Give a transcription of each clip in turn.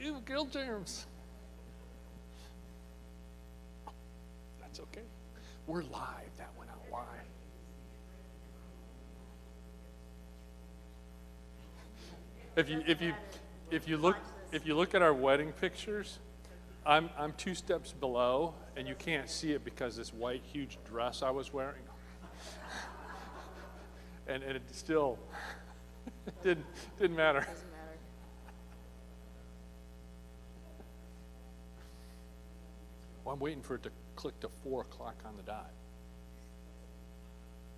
Ew, gill germs. That's okay. We're live. That went out live. If you look at our wedding pictures, I'm 2 steps below, and you can't see it because this white huge dress I was wearing, and it still didn't matter. Doesn't matter. Well, I'm waiting for it to click to 4 o'clock on the dot.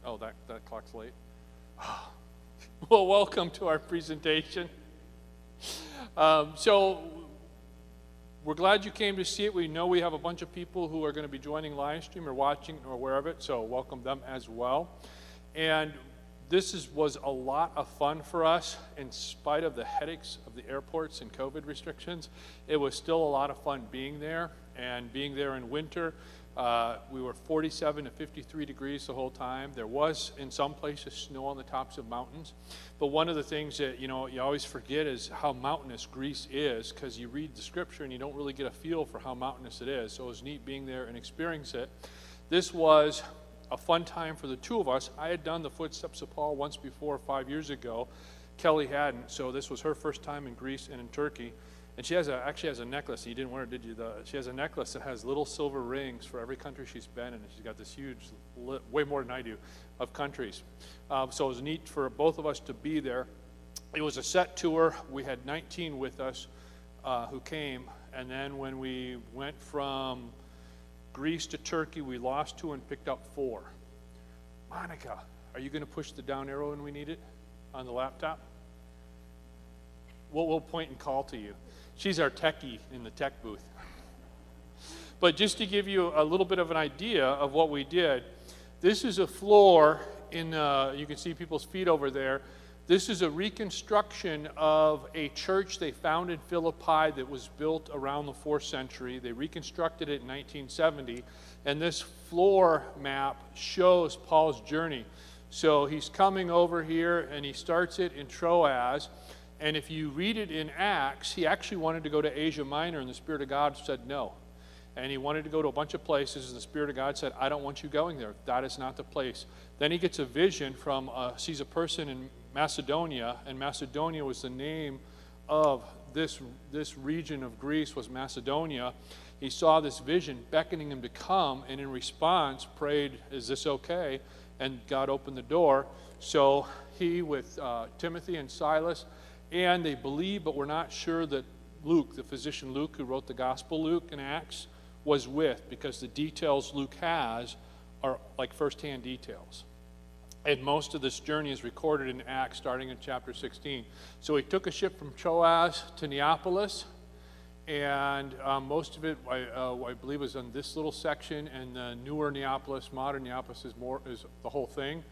Oh, that clock's late. Well, welcome to our presentation. So we're glad you came to see it. We know we have a bunch of people who are going to be joining live stream or watching or aware of it, so welcome them as well. And this was a lot of fun for us in spite of the headaches of the airports and COVID restrictions. It was still a lot of fun being there, and being there in winter. We were 47 to 53 degrees the whole time. There was, in some places, snow on the tops of mountains. But one of the things that, you always forget is how mountainous Greece is, because you read the scripture and you don't really get a feel for how mountainous it is. So it was neat being there and experiencing it. This was a fun time for the two of us. I had done the Footsteps of Paul once before 5 years ago. Kelly hadn't, so this was her first time in Greece and in Turkey. And she actually has a necklace. You didn't wear it, did you? She has a necklace that has little silver rings for every country she's been in. And she's got this huge, way more than I do, of countries. So it was neat for both of us to be there. It was a set tour. We had 19 with us who came. And then when we went from Greece to Turkey, we lost 2 and picked up 4. Monica, are you going to push the down arrow when we need it on the laptop? We'll point and call to you. She's our techie in the tech booth. But just to give you a little bit of an idea of what we did, this is a floor in, you can see people's feet over there. This is a reconstruction of a church they found in Philippi that was built around the 4th century. They reconstructed it in 1970, and this floor map shows Paul's journey. So he's coming over here, and he starts it in Troas. And if you read it in Acts, he actually wanted to go to Asia Minor, and the Spirit of God said no. And he wanted to go to a bunch of places, and the Spirit of God said, I don't want you going there. That is not the place. Then he gets a vision from, sees a person in Macedonia, and Macedonia was the name of this region of Greece was Macedonia. He saw this vision beckoning him to come, and in response prayed, is this okay? And God opened the door. So he, with Timothy and Silas, and they believe, but we're not sure, that Luke, the physician Luke, who wrote the Gospel Luke in Acts, was with, because the details Luke has are like first-hand details. And most of this journey is recorded in Acts, starting in chapter 16. So he took a ship from Troas to Neapolis, and most of it, I believe, was on this little section, and the newer Neapolis, modern Neapolis, is the whole thing.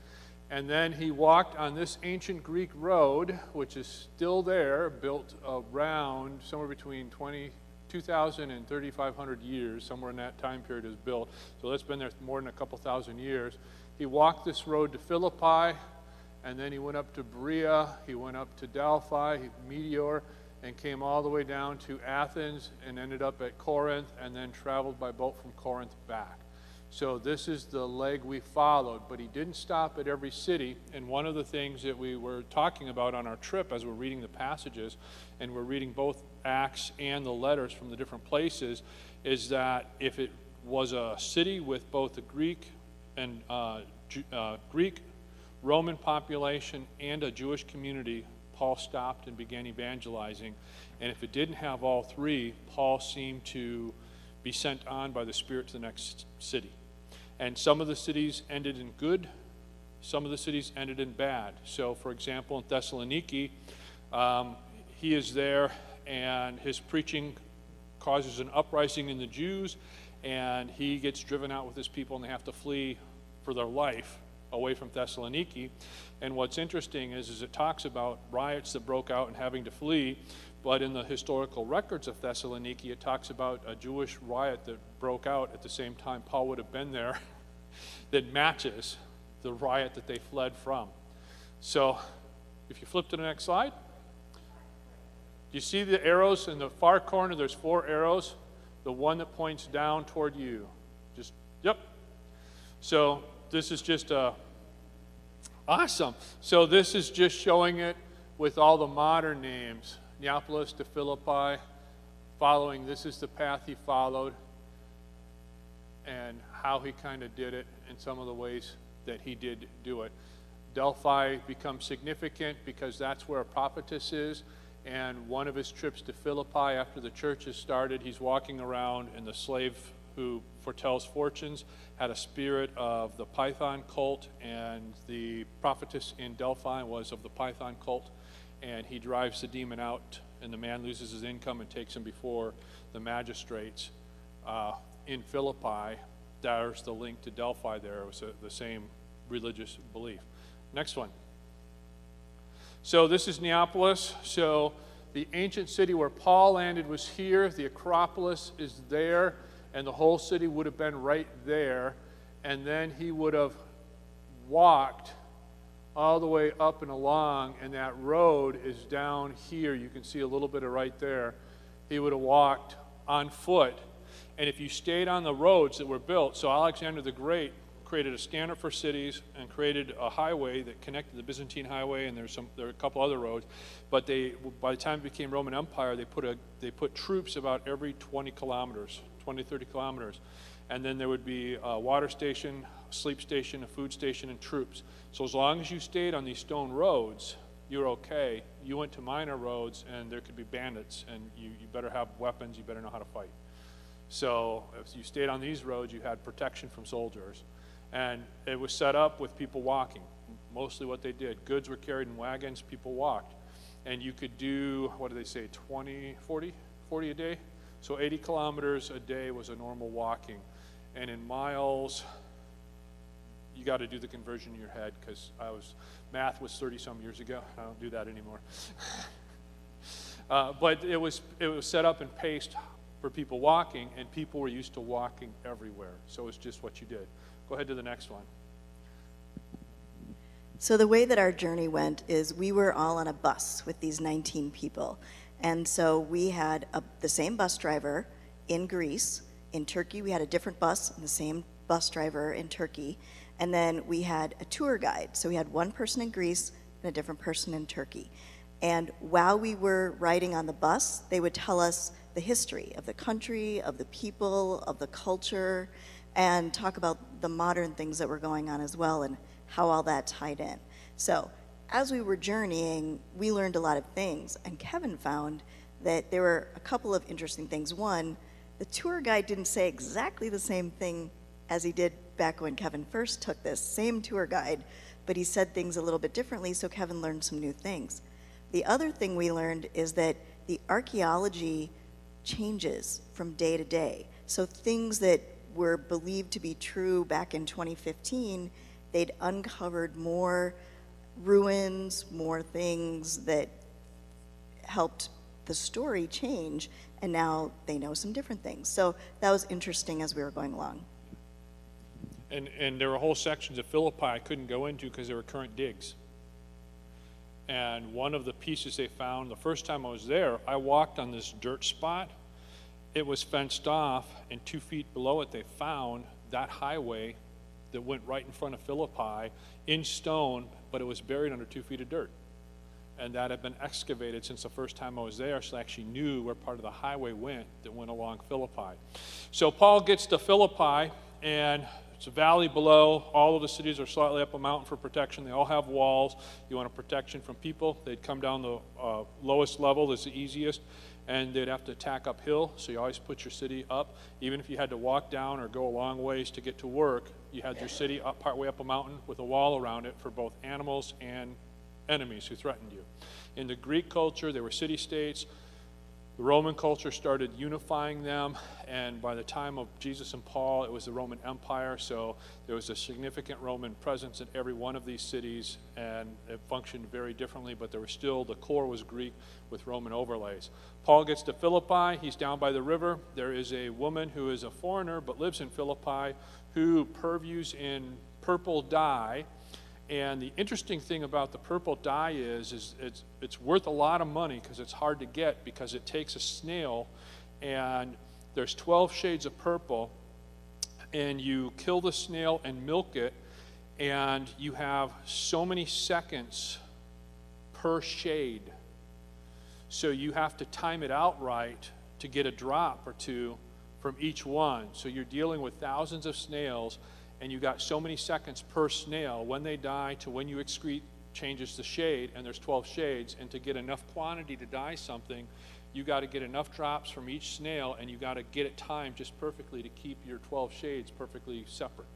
And then he walked on this ancient Greek road, which is still there, built around somewhere between 2,000 and 3,500 years, somewhere in that time period is built. So that's been there more than a couple thousand years. He walked this road to Philippi, and then he went up to Berea, he went up to Delphi, Meteor, and came all the way down to Athens and ended up at Corinth, and then traveled by boat from Corinth back. So this is the leg we followed, but he didn't stop at every city. And one of the things that we were talking about on our trip as we're reading the passages, and we're reading both Acts and the letters from the different places, is that if it was a city with both the Greek and Greek, Roman population, and a Jewish community, Paul stopped and began evangelizing. And if it didn't have all three, Paul seemed to be sent on by the Spirit to the next city. And some of the cities ended in good, some of the cities ended in bad. So, for example, in Thessaloniki, he is there, and his preaching causes an uprising in the Jews, and he gets driven out with his people, and they have to flee for their life away from Thessaloniki. And what's interesting is it talks about riots that broke out and having to flee, but in the historical records of Thessaloniki, it talks about a Jewish riot that broke out at the same time Paul would have been there that matches the riot that they fled from. So if you flip to the next slide. You see the arrows in the far corner? There's 4 arrows. The one that points down toward you. Yep. So this is just awesome. So this is just showing it with all the modern names. Neapolis to Philippi, following, this is the path he followed and how he kind of did it in some of the ways that he did do it. Delphi becomes significant because that's where a prophetess is, and one of his trips to Philippi after the church has started, he's walking around, and the slave who foretells fortunes had a spirit of the Python cult, and the prophetess in Delphi was of the Python cult, and he drives the demon out, and the man loses his income and takes him before the magistrates in Philippi. There's the link to Delphi there. It was the same religious belief. Next one. So this is Neapolis. So the ancient city where Paul landed was here. The Acropolis is there, and the whole city would have been right there. And then he would have walked all the way up and along, and that road is down here. You can see a little bit of right there. He would have walked on foot. And if you stayed on the roads that were built, so Alexander the Great created a standard for cities and created a highway that connected the Byzantine highway, and there are a couple other roads. But by the time it became Roman Empire, they put troops about every 20 kilometers, 20, 30 kilometers. And then there would be a water station, a sleep station, a food station, and troops. So as long as you stayed on these stone roads, you're okay. You went to minor roads, and there could be bandits, and you better have weapons, you better know how to fight. So if you stayed on these roads, you had protection from soldiers. And it was set up with people walking, mostly what they did. Goods were carried in wagons, people walked. And you could do, what do they say, 40 a day? So 80 kilometers a day was a normal walking. And in miles, you got to do the conversion in your head, because math was 30-some years ago. I don't do that anymore. But it was set up and paced for people walking, and people were used to walking everywhere. So it's just what you did. Go ahead to the next one. So the way that our journey went is we were all on a bus with these 19 people. And so we had the same bus driver in Greece. In Turkey, we had a different bus and the same bus driver in Turkey. And then we had a tour guide. So we had one person in Greece and a different person in Turkey. And while we were riding on the bus, they would tell us the history of the country, of the people, of the culture, and talk about the modern things that were going on as well and how all that tied in. So as we were journeying, we learned a lot of things, and Kevin found that there were a couple of interesting things. One, the tour guide didn't say exactly the same thing as he did back when Kevin first took this same tour guide, but he said things a little bit differently, so Kevin learned some new things. The other thing we learned is that the archaeology changes from day to day. So things that were believed to be true back in 2015, they'd uncovered more ruins, more things that helped the story change, and now they know some different things. So that was interesting as we were going along. And there were whole sections of Philippi I couldn't go into because there were current digs. And one of the pieces they found, the first time I was there, I walked on this dirt spot. It was fenced off, and 2 feet below it they found that highway that went right in front of Philippi in stone, but it was buried under 2 feet of dirt. And that had been excavated since the first time I was there, so I actually knew where part of the highway went that went along Philippi. So Paul gets to Philippi, and it's a valley below. All of the cities are slightly up a mountain for protection. They all have walls. You want a protection from people. They'd come down the lowest level, that's the easiest, and they'd have to attack uphill, so you always put your city up. Even if you had to walk down or go a long ways to get to work, you had your city up partway up a mountain with a wall around it for both animals and enemies who threatened you. In the Greek culture, there were city-states. The Roman culture started unifying them, and by the time of Jesus and Paul, it was the Roman Empire, so there was a significant Roman presence in every one of these cities, and it functioned very differently, but there was still, the core was Greek with Roman overlays. Paul gets to Philippi. He's down by the river. There is a woman who is a foreigner but lives in Philippi who purviews in purple dye, And the interesting thing about the purple dye is it's worth a lot of money because it's hard to get, because it takes a snail, and there's 12 shades of purple, and you kill the snail and milk it, and you have so many seconds per shade. So you have to time it out right to get a drop or two from each one. So you're dealing with thousands of snails, and you got so many seconds per snail. When they die to when you excrete changes the shade, and there's 12 shades, and to get enough quantity to dye something, you got to get enough drops from each snail, and you got to get it timed just perfectly to keep your 12 shades perfectly separate.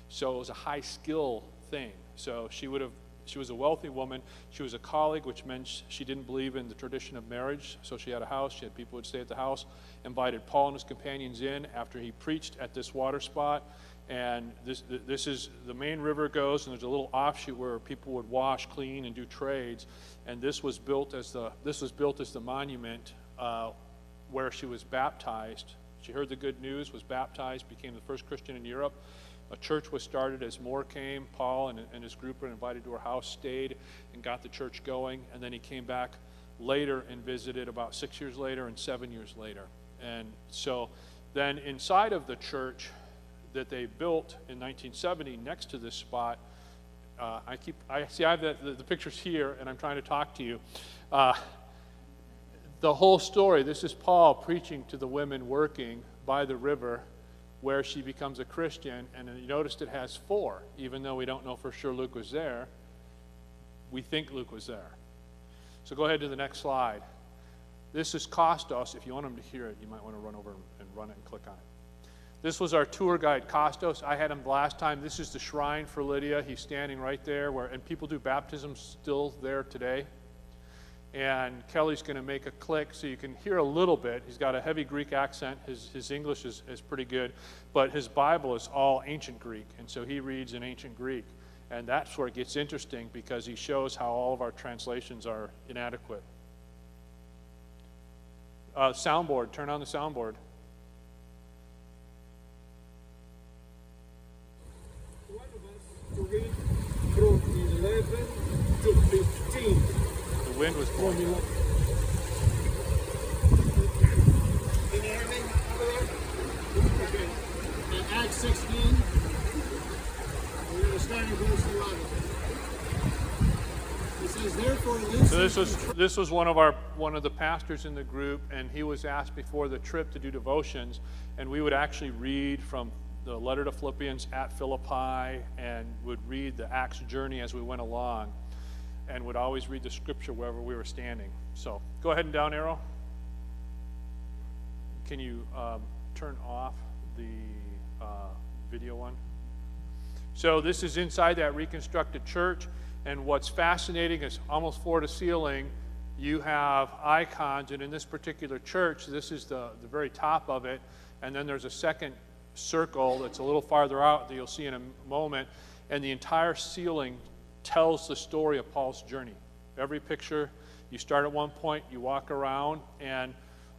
So it was a high skill thing. So she was a wealthy woman. She was a colleague, which meant she didn't believe in the tradition of marriage. So she had a house. She had people who would stay at the house. Invited Paul and his companions in after he preached at this water spot. And this is the main river goes, and there's a little offshoot where people would wash, clean, and do trades. And this was built as the monument where she was baptized. She heard the good news, was baptized, became the first Christian in Europe. A church was started as more came. Paul and his group were invited to her house, stayed, and got the church going. And then he came back later and visited about 6 years later and 7 years later. And so then inside of the church that they built in 1970 next to this spot, I have the pictures here, and I'm trying to talk to you. The whole story, this is Paul preaching to the women working by the river, where she becomes a Christian, and you noticed it has 4, even though we don't know for sure Luke was there. We think Luke was there. So go ahead to the next slide. This is Costos. If you want them to hear it, you might want to run over and run it and click on it. This was our tour guide, Costos. I had him last time. This is the shrine for Lydia. He's standing right there, and people do baptisms still there today. And Kelly's going to make a click so you can hear a little bit. He's got a heavy Greek accent. His English is pretty good, but his Bible is all ancient Greek, and so he reads in ancient Greek. And that's where it gets interesting, because he shows how all of our translations are inadequate. Soundboard, turn on the soundboard. One of us to read from 11 to 15. The wind was blowing. Can you hear me over there? Okay. In Acts 16, we're going to start in verse 11. It says, therefore, This was one of the pastors in the group, and he was asked before the trip to do devotions, and we would actually read from the letter to Philippians at Philippi, and would read the Acts journey as we went along, and would always read the scripture wherever we were standing. So go ahead and down arrow. Can you turn off the video one? So this is inside that reconstructed church, and what's fascinating is almost floor to ceiling you have icons, and in this particular church, this is the very top of it, and then there's a second circle that's a little farther out that you'll see in a moment, and the entire ceiling tells the story of Paul's journey. Every picture, you start at one point, you walk around, and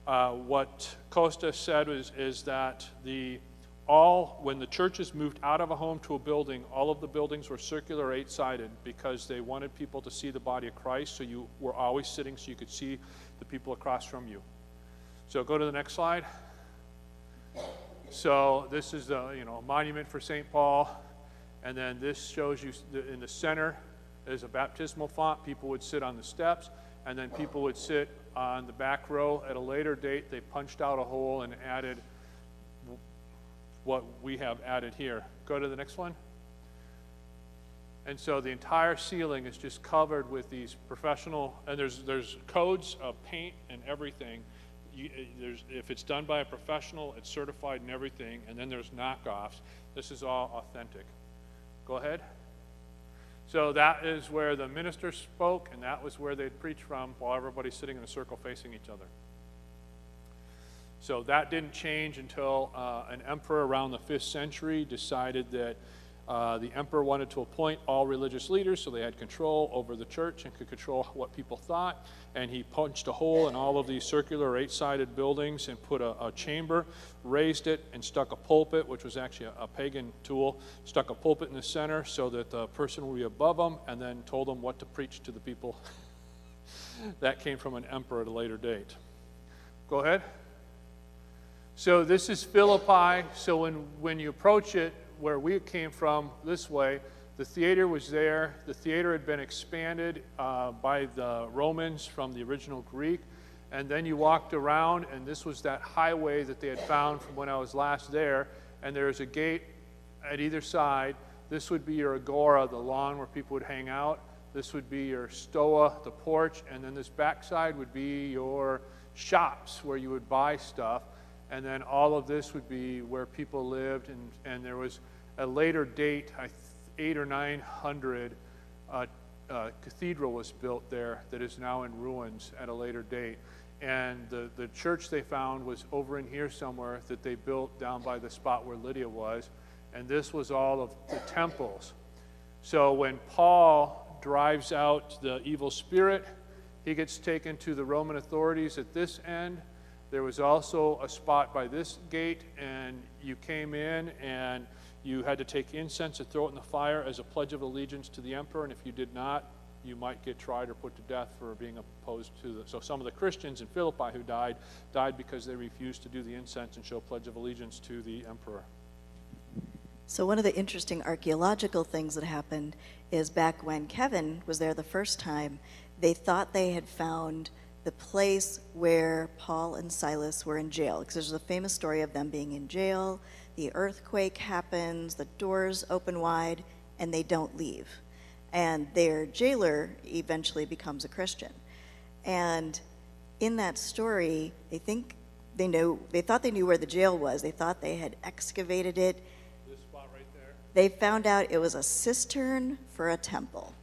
what Costa said is that when the churches moved out of a home to a building, all of the buildings were circular or 8-sided, because they wanted people to see the body of Christ, so you were always sitting so you could see the people across from you. So go to the next slide. So this is a monument for St. Paul, and then this shows you in the center is a baptismal font. People would sit on the steps, and then people would sit on the back row. At a later date, they punched out a hole and added what we have added here. Go to the next one. And so the entire ceiling is just covered with these professional, and there's codes of paint and everything. If it's done by a professional, it's certified and everything, and then there's knockoffs. This is all authentic. Go ahead. So that is where the minister spoke, and that was where they'd preach from while everybody's sitting in a circle facing each other. So that didn't change until an emperor around the 5th century decided that The emperor wanted to appoint all religious leaders so they had control over the church and could control what people thought. And he punched a hole in all of these circular 8-sided buildings and put a chamber, raised it, and stuck a pulpit, which was actually a pagan tool, stuck a pulpit in the center so that the person would be above them, and then told them what to preach to the people. That came from an emperor at a later date. Go ahead. So this is Philippi. So when you approach it, where we came from this way, the theater was there. The theater had been expanded by the Romans from the original Greek. And then you walked around, and this was that highway that they had found from when I was last there. And there's a gate at either side. This would be your agora, the lawn where people would hang out. This would be your stoa, the porch. And then this backside would be your shops where you would buy stuff. And then all of this would be where people lived. And there was a later date, 800 or 900, cathedral was built there that is now in ruins at a later date. And the church they found was over in here somewhere that they built down by the spot where Lydia was. And this was all of the temples. So when Paul drives out the evil spirit, he gets taken to the Roman authorities at this end. There was also a spot by this gate, and you came in and you had to take incense and throw it in the fire as a pledge of allegiance to the emperor, and if you did not, you might get tried or put to death for being opposed to the... So some of the Christians in Philippi who died because they refused to do the incense and show pledge of allegiance to the emperor. So one of the interesting archaeological things that happened is back when Kevin was there the first time, they thought they had found the place where Paul and Silas were in jail, because there's a famous story of them being in jail. The earthquake happens, the doors open wide, and they don't leave. And their jailer eventually becomes a Christian. And in that story, they thought they knew where the jail was. They thought they had excavated it. This spot right there? They found out it was a cistern for a temple.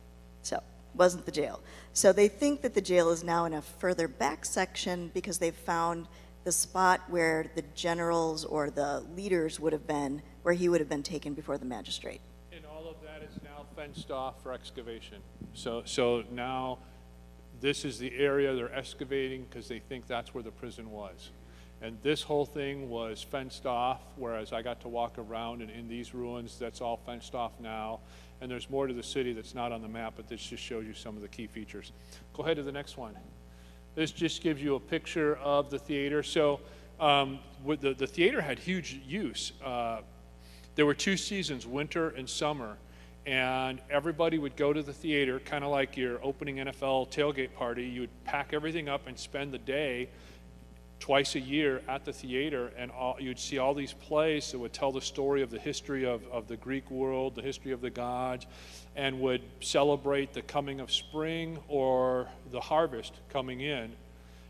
So it wasn't the jail. So they think that the jail is now in a further back section because they've found the spot where the generals or the leaders would have been, where he would have been taken before the magistrate. And all of that is now fenced off for excavation. So now this is the area they're excavating because they think that's where the prison was. And this whole thing was fenced off, whereas I got to walk around, and in these ruins, that's all fenced off now. And there's more to the city that's not on the map, but this just shows you some of the key features. Go ahead to the next one. This just gives you a picture of the theater. So the theater had huge use. There were 2 seasons, winter and summer, and everybody would go to the theater, kind of like your opening NFL tailgate party. You would pack everything up and spend the day twice a year at the theater, and you'd see all these plays that would tell the story of the history of the Greek world, the history of the gods, and would celebrate the coming of spring or the harvest coming in.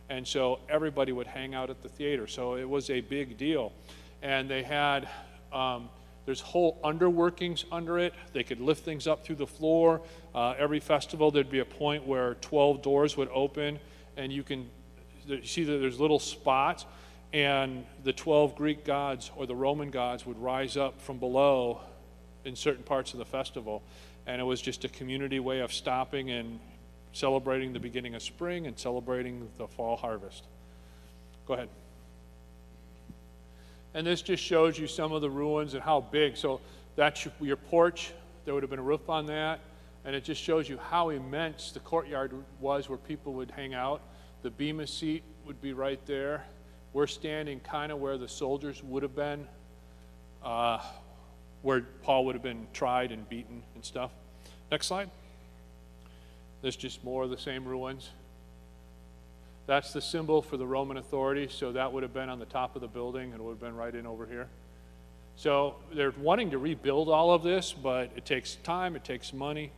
And so everybody would hang out at the theater. So it was a big deal. And they had, there's whole underworkings under it. They could lift things up through the floor. Every festival, there'd be a point where 12 doors would open, and you can see that there's little spots, and the 12 Greek gods or the Roman gods would rise up from below in certain parts of the festival. And it was just a community way of stopping and celebrating the beginning of spring and celebrating the fall harvest. Go ahead. And this just shows you some of the ruins and how big. So that's your porch. There would have been a roof on that. And it just shows you how immense the courtyard was where people would hang out. The bema seat would be right there. We're standing kind of where the soldiers would have been, where Paul would have been tried and beaten and stuff. Next slide. There's just more of the same ruins. That's the symbol for the Roman authority, so that would have been on the top of the building, and it would have been right in over here. So they're wanting to rebuild all of this, but it takes time, it takes money,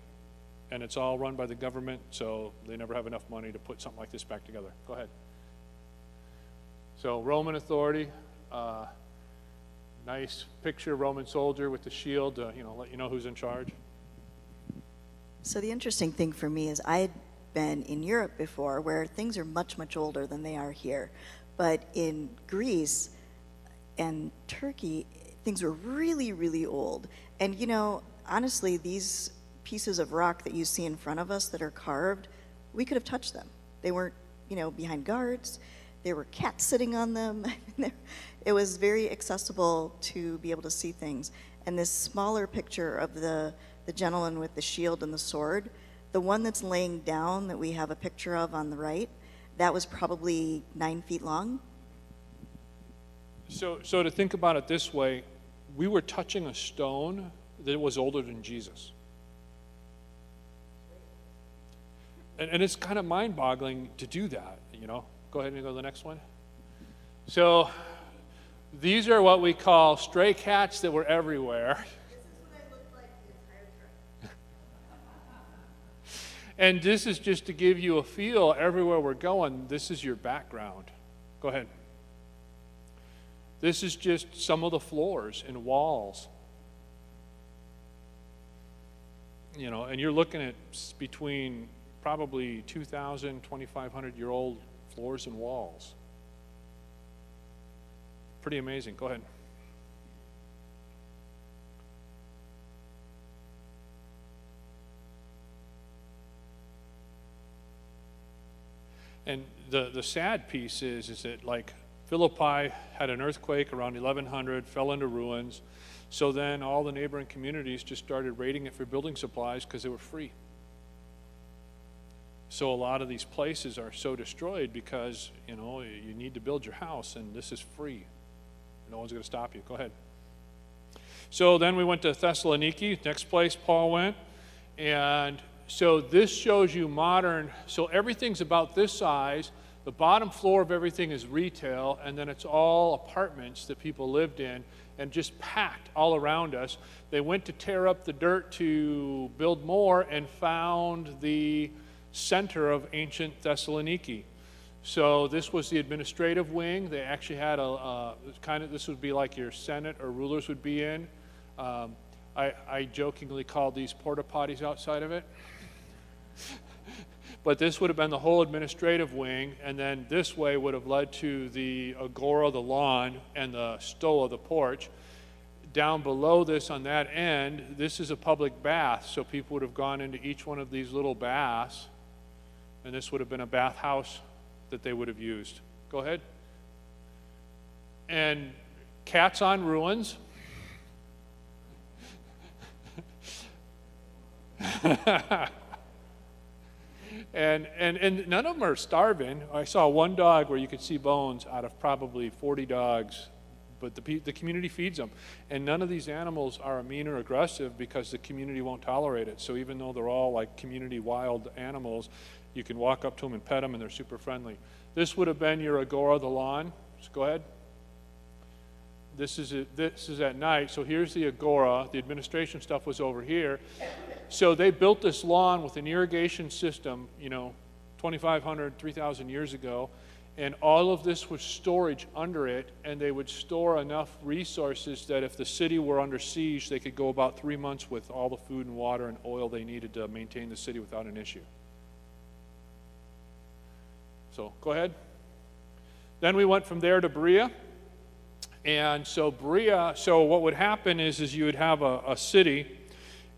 and it's all run by the government, so they never have enough money to put something like this back together. Go ahead. So Roman authority, nice picture, Roman soldier with the shield to, let you know who's in charge. So the interesting thing for me is I had been in Europe before where things are much, much older than they are here. But in Greece and Turkey, things were really, really old. And honestly, these pieces of rock that you see in front of us that are carved, we could have touched them. They weren't, behind guards. There were cats sitting on them. It was very accessible to be able to see things. And this smaller picture of the gentleman with the shield and the sword, the one that's laying down that we have a picture of on the right, that was probably 9 feet long. So to think about it this way, we were touching a stone that was older than Jesus. And it's kind of mind-boggling to do that, Go ahead and go to the next one. So these are what we call stray cats that were everywhere. This is what I looked like the entire trip. And this is just to give you a feel, everywhere we're going, this is your background. Go ahead. This is just some of the floors and walls. And you're looking at between probably 2,000, 2,500-year-old floors and walls. Pretty amazing. Go ahead. And the sad piece is that, like, Philippi had an earthquake around 1100, fell into ruins. So then all the neighboring communities just started raiding it for building supplies because they were free. So a lot of these places are so destroyed because, you need to build your house, and this is free. No one's going to stop you. Go ahead. So then we went to Thessaloniki, next place Paul went. And so this shows you modern, so everything's about this size. The bottom floor of everything is retail, and then it's all apartments that people lived in and just packed all around us. They went to tear up the dirt to build more and found the center of ancient Thessaloniki. So this was the administrative wing. They actually had this would be like your Senate or rulers would be in. I jokingly called these porta potties outside of it. But this would have been the whole administrative wing, and then this way would have led to the agora, the lawn, and the stoa, the porch. Down below this on that end, this is a public bath, so people would have gone into each one of these little baths, and this would have been a bathhouse that they would have used. Go ahead. And cats on ruins. And none of them are starving. I saw one dog where you could see bones out of probably 40 dogs, but the community feeds them. And none of these animals are mean or aggressive because the community won't tolerate it. So even though they're all like community wild animals, you can walk up to them and pet them, and they're super friendly. This would have been your agora, the lawn. Just go ahead. This is at night. So here's the agora. The administration stuff was over here. So they built this lawn with an irrigation system, 2,500, 3,000 years ago, and all of this was storage under it, and they would store enough resources that if the city were under siege, they could go about 3 months with all the food and water and oil they needed to maintain the city without an issue. So go ahead. Then we went from there to Berea. And so Berea, so what would happen is you would have a city,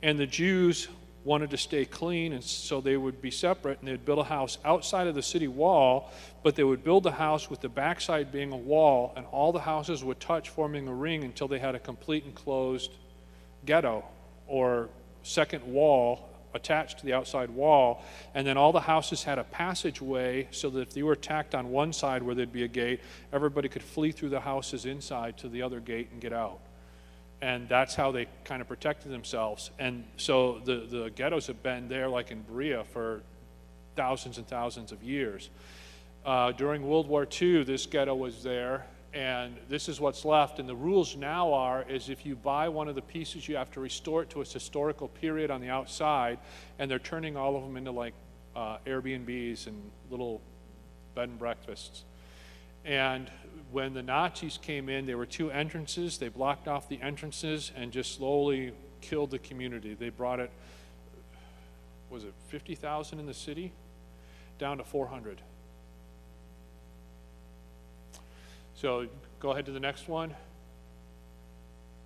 and the Jews wanted to stay clean, and so they would be separate, and they'd build a house outside of the city wall, but they would build the house with the backside being a wall, and all the houses would touch, forming a ring until they had a complete enclosed ghetto or second wall attached to the outside wall. And then all the houses had a passageway so that if they were attacked on one side where there'd be a gate, everybody could flee through the houses inside to the other gate and get out. And that's how they kind of protected themselves. And so the ghettos have been there, like in Berea, for thousands and thousands of years. During World War II, this ghetto was there, and this is what's left. And the rules now is if you buy one of the pieces, you have to restore it to its historical period on the outside, and they're turning all of them into like Airbnbs and little bed and breakfasts. And when the Nazis came in, there were two entrances. They blocked off the entrances and just slowly killed the community. They brought it, was it 50,000 in the city? Down to 400. So go ahead to the next one.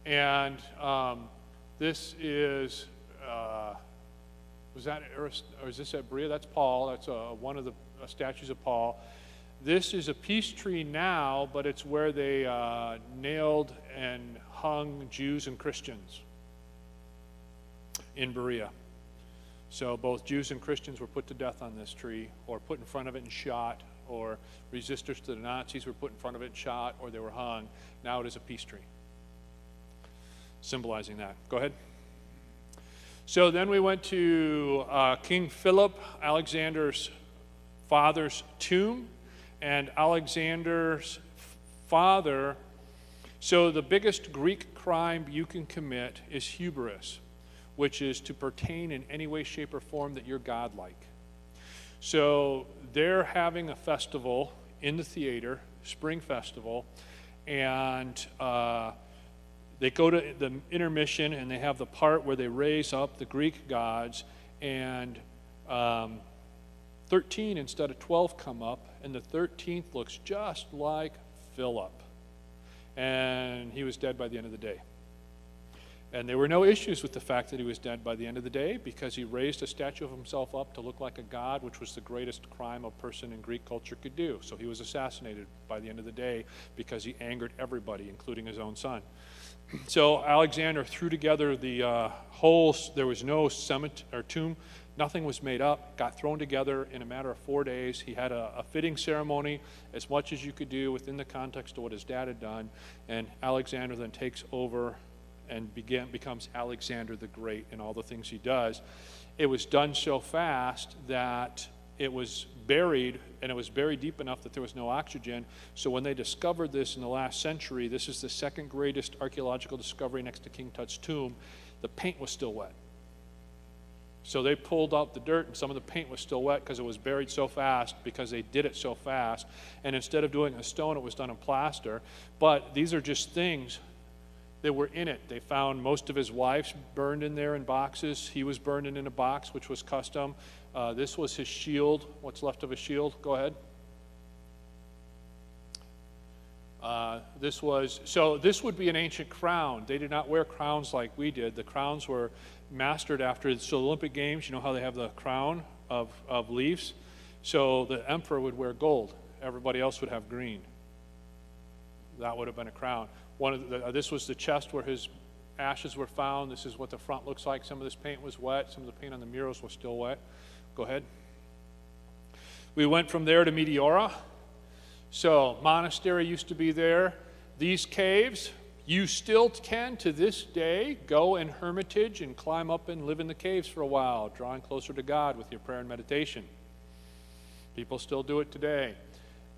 And This is, was that, or is this at Berea? That's Paul. That's one of the statues of Paul. This is a peace tree now, but it's where they nailed and hung Jews and Christians in Berea. So both Jews and Christians were put to death on this tree, or put in front of it and shot, or resistors to the Nazis were put in front of it and shot, or they were hung. Now it is a peace tree, symbolizing that. Go ahead. So then we went to King Philip, Alexander's father's tomb, and Alexander's father. So the biggest Greek crime you can commit is hubris, which is to pertain in any way, shape, or form that you're godlike. So they're having a festival in the theater, spring festival, and they go to the intermission, and they have the part where they raise up the Greek gods, and 13 instead of 12 come up, and the 13th looks just like Philip. And he was dead by the end of the day. And there were no issues with the fact that he was dead by the end of the day, because he raised a statue of himself up to look like a god, which was the greatest crime a person in Greek culture could do. So he was assassinated by the end of the day because he angered everybody, including his own son. So Alexander threw together the there was no cemetery or tomb, nothing was made up, got thrown together in a matter of 4 days. He had a fitting ceremony, as much as you could do within the context of what his dad had done, and Alexander then takes over and becomes Alexander the Great in all the things he does. It was done so fast that it was buried, and it was buried deep enough that there was no oxygen. So when they discovered this in the last century, this is the second greatest archaeological discovery next to King Tut's tomb, the paint was still wet. So they pulled out the dirt, and some of the paint was still wet because it was buried so fast, because they did it so fast. And instead of doing it in stone, it was done in plaster. But these are just things that were in it. They found most of his wives burned in there in boxes. He was burned in a box, which was custom. This was his shield, what's left of his shield. Go ahead. This would be an ancient crown. They did not wear crowns like we did. The crowns were mastered after the Olympic Games. You know how they have the crown of leaves? So the emperor would wear gold. Everybody else would have green. That would have been a crown. This was the chest where his ashes were found. This is what the front looks like. Some of this paint was wet. Some of the paint on the murals was still wet. Go ahead. We went from there to Meteora. So monastery used to be there. These caves, you still can to this day go in hermitage and climb up and live in the caves for a while, drawing closer to God with your prayer and meditation. People still do it today.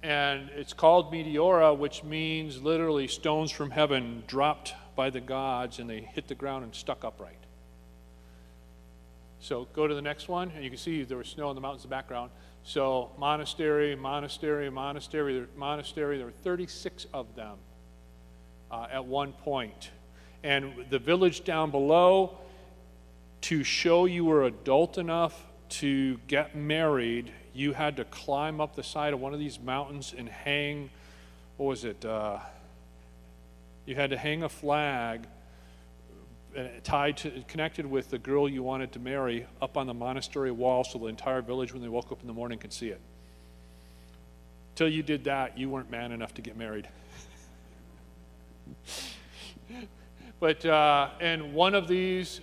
And it's called Meteora, which means literally stones from heaven dropped by the gods, and they hit the ground and stuck upright. So go to the next one, and you can see there was snow in the mountains in the background. So monastery, monastery, monastery, monastery. There were 36 of them at one point. And the village down below, to show you were adult enough to get married, you had to climb up the side of one of these mountains and hang, you had to hang a flag connected with the girl you wanted to marry up on the monastery wall, so the entire village, when they woke up in the morning, could see it. Till you did that, you weren't man enough to get married. But and one of these,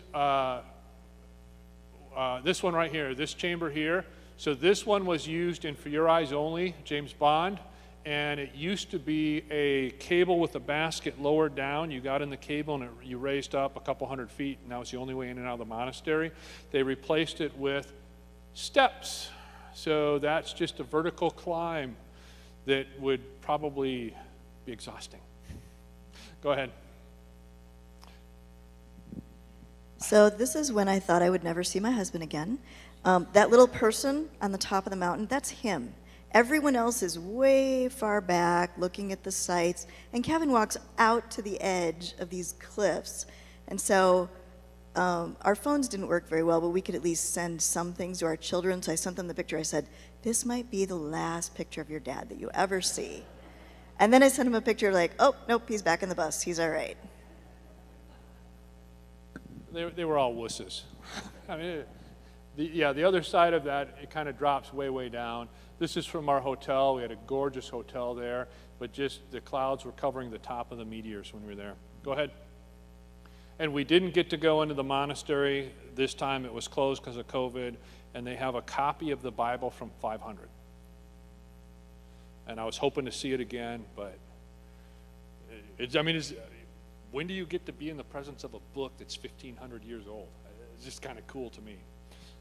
this one right here, this chamber here, so this one was used in For Your Eyes Only, James Bond, and it used to be a cable with a basket lowered down. You got in the cable and you raised up a couple 100 feet, and that was the only way in and out of the monastery. They replaced it with steps. So that's just a vertical climb that would probably be exhausting. Go ahead. So this is when I thought I would never see my husband again. That little person on the top of the mountain, that's him. Everyone else is way far back looking at the sights, and Kevin walks out to the edge of these cliffs. And so our phones didn't work very well, but we could at least send some things to our children. So I sent them the picture. I said, this might be the last picture of your dad that you ever see. And then I sent him a picture like, oh, nope, he's back in the bus. He's all right. they were all wusses. I mean, the other side of that, it kind of drops way, way down. This is from our hotel. We had a gorgeous hotel there, but just the clouds were covering the top of the meteors when we were there. Go ahead. And we didn't get to go into the monastery. This time it was closed because of COVID, and they have a copy of the Bible from 500. And I was hoping to see it again, but when do you get to be in the presence of a book that's 1,500 years old? It's just kind of cool to me.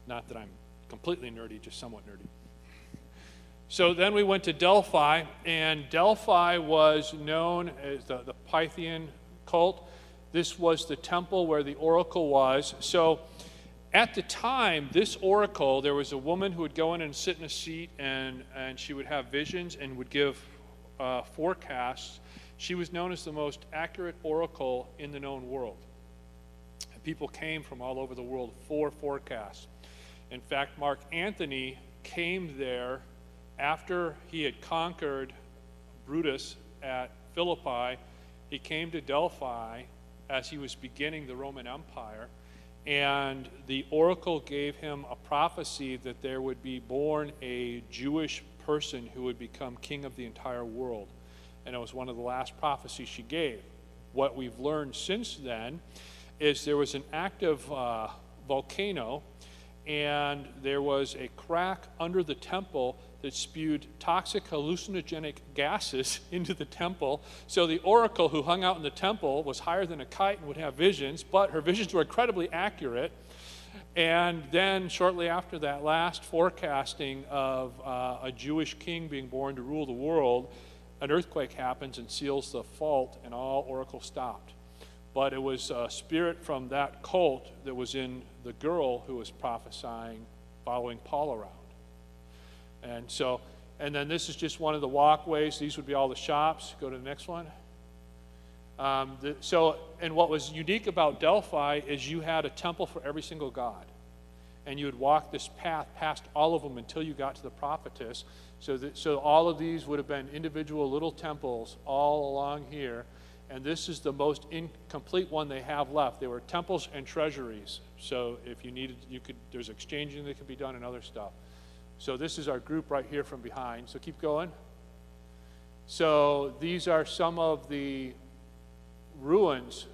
Not that I'm completely nerdy, just somewhat nerdy. So then we went to Delphi, and Delphi was known as the Pythian cult. This was the temple where the oracle was. So at the time, this oracle, there was a woman who would go in and sit in a seat, and she would have visions and would give forecasts. She was known as the most accurate oracle in the known world. And people came from all over the world for forecasts. In fact, Mark Antony came there after he had conquered Brutus at Philippi. He came to Delphi as he was beginning the Roman Empire, and the oracle gave him a prophecy that there would be born a Jewish person who would become king of the entire world. And it was one of the last prophecies she gave. What we've learned since then is there was an active volcano, and there was a crack under the temple that spewed toxic hallucinogenic gases into the temple. So the oracle who hung out in the temple was higher than a kite and would have visions, but her visions were incredibly accurate. And then shortly after that last forecasting of a Jewish king being born to rule the world, an earthquake happens and seals the fault, and all oracles stopped. But it was a spirit from that cult that was in the girl who was prophesying, following Paul around. And then this is just one of the walkways. These would be all the shops. Go to the next one. And what was unique about Delphi is you had a temple for every single god. And you would walk this path past all of them until you got to the prophetess. So all of these would have been individual little temples all along here. And this is the most incomplete one they have left. They were temples and treasuries. So if you needed, there's exchanging that could be done and other stuff. So this is our group right here from behind. So keep going. So these are some of the ruins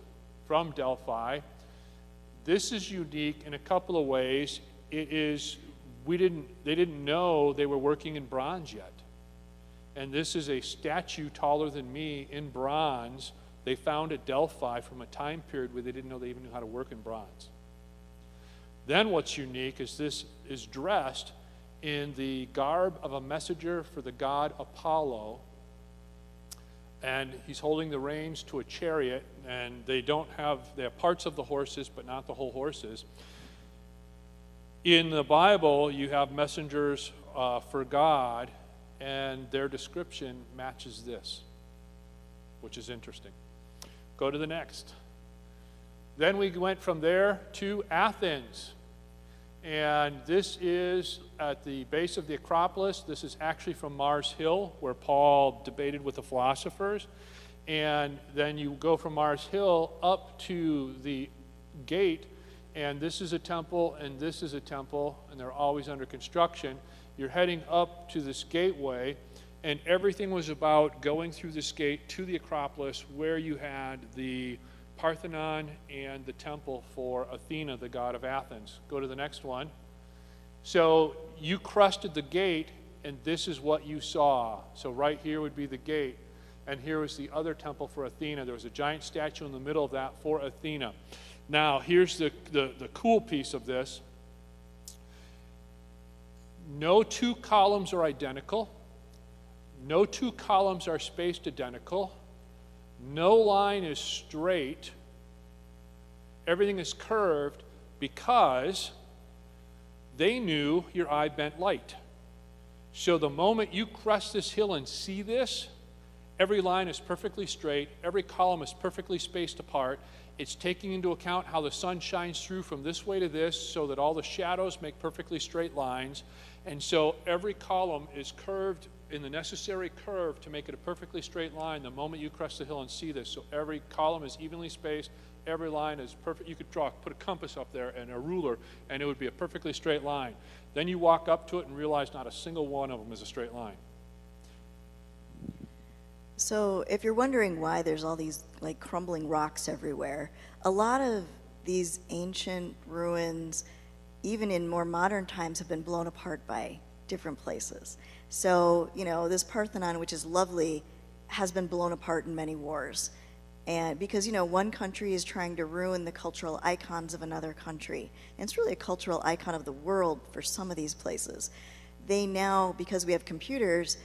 from Delphi. This is unique in a couple of ways. They didn't know they were working in bronze yet. And this is a statue taller than me in bronze. They found at Delphi from a time period where they didn't know they even knew how to work in bronze. Then what's unique is this is dressed in the garb of a messenger for the god Apollo, and he's holding the reins to a chariot, and they have parts of the horses, but not the whole horses. In the Bible, you have messengers for God, and their description matches this, which is interesting. Go to the next. Then we went from there to Athens. And this is at the base of the Acropolis. This is actually from Mars Hill, where Paul debated with the philosophers. And then you go from Mars Hill up to the gate, and this is a temple, and this is a temple, and they're always under construction. You're heading up to this gateway, and everything was about going through this gate to the Acropolis, where you had the Parthenon and the temple for Athena, the god of Athens. Go to the next one. So you crested the gate, and this is what you saw. So right here would be the gate, and here was the other temple for Athena. There was a giant statue in the middle of that for Athena. Now, here's the cool piece of this. No two columns are identical. No two columns are spaced identical. No line is straight. Everything is curved because they knew your eye bent light. So the moment you crest this hill and see this, every line is perfectly straight. Every column is perfectly spaced apart. It's taking into account how the sun shines through from this way to this so that all the shadows make perfectly straight lines. And so every column is curved in the necessary curve to make it a perfectly straight line the moment you crest the hill and see this. So every column is evenly spaced, Every line is perfect. You could put a compass up there and a ruler, and it would be a perfectly straight line. Then you walk up to it and realize not a single one of them is a straight line. So if you're wondering why there's all these like crumbling rocks everywhere, a lot of these ancient ruins, even in more modern times, have been blown apart by different places. So, you know, this Parthenon, which is lovely, has been blown apart in many wars. And because, you know, one country is trying to ruin the cultural icons of another country. And it's really a cultural icon of the world for some of these places. They now, because we have computers,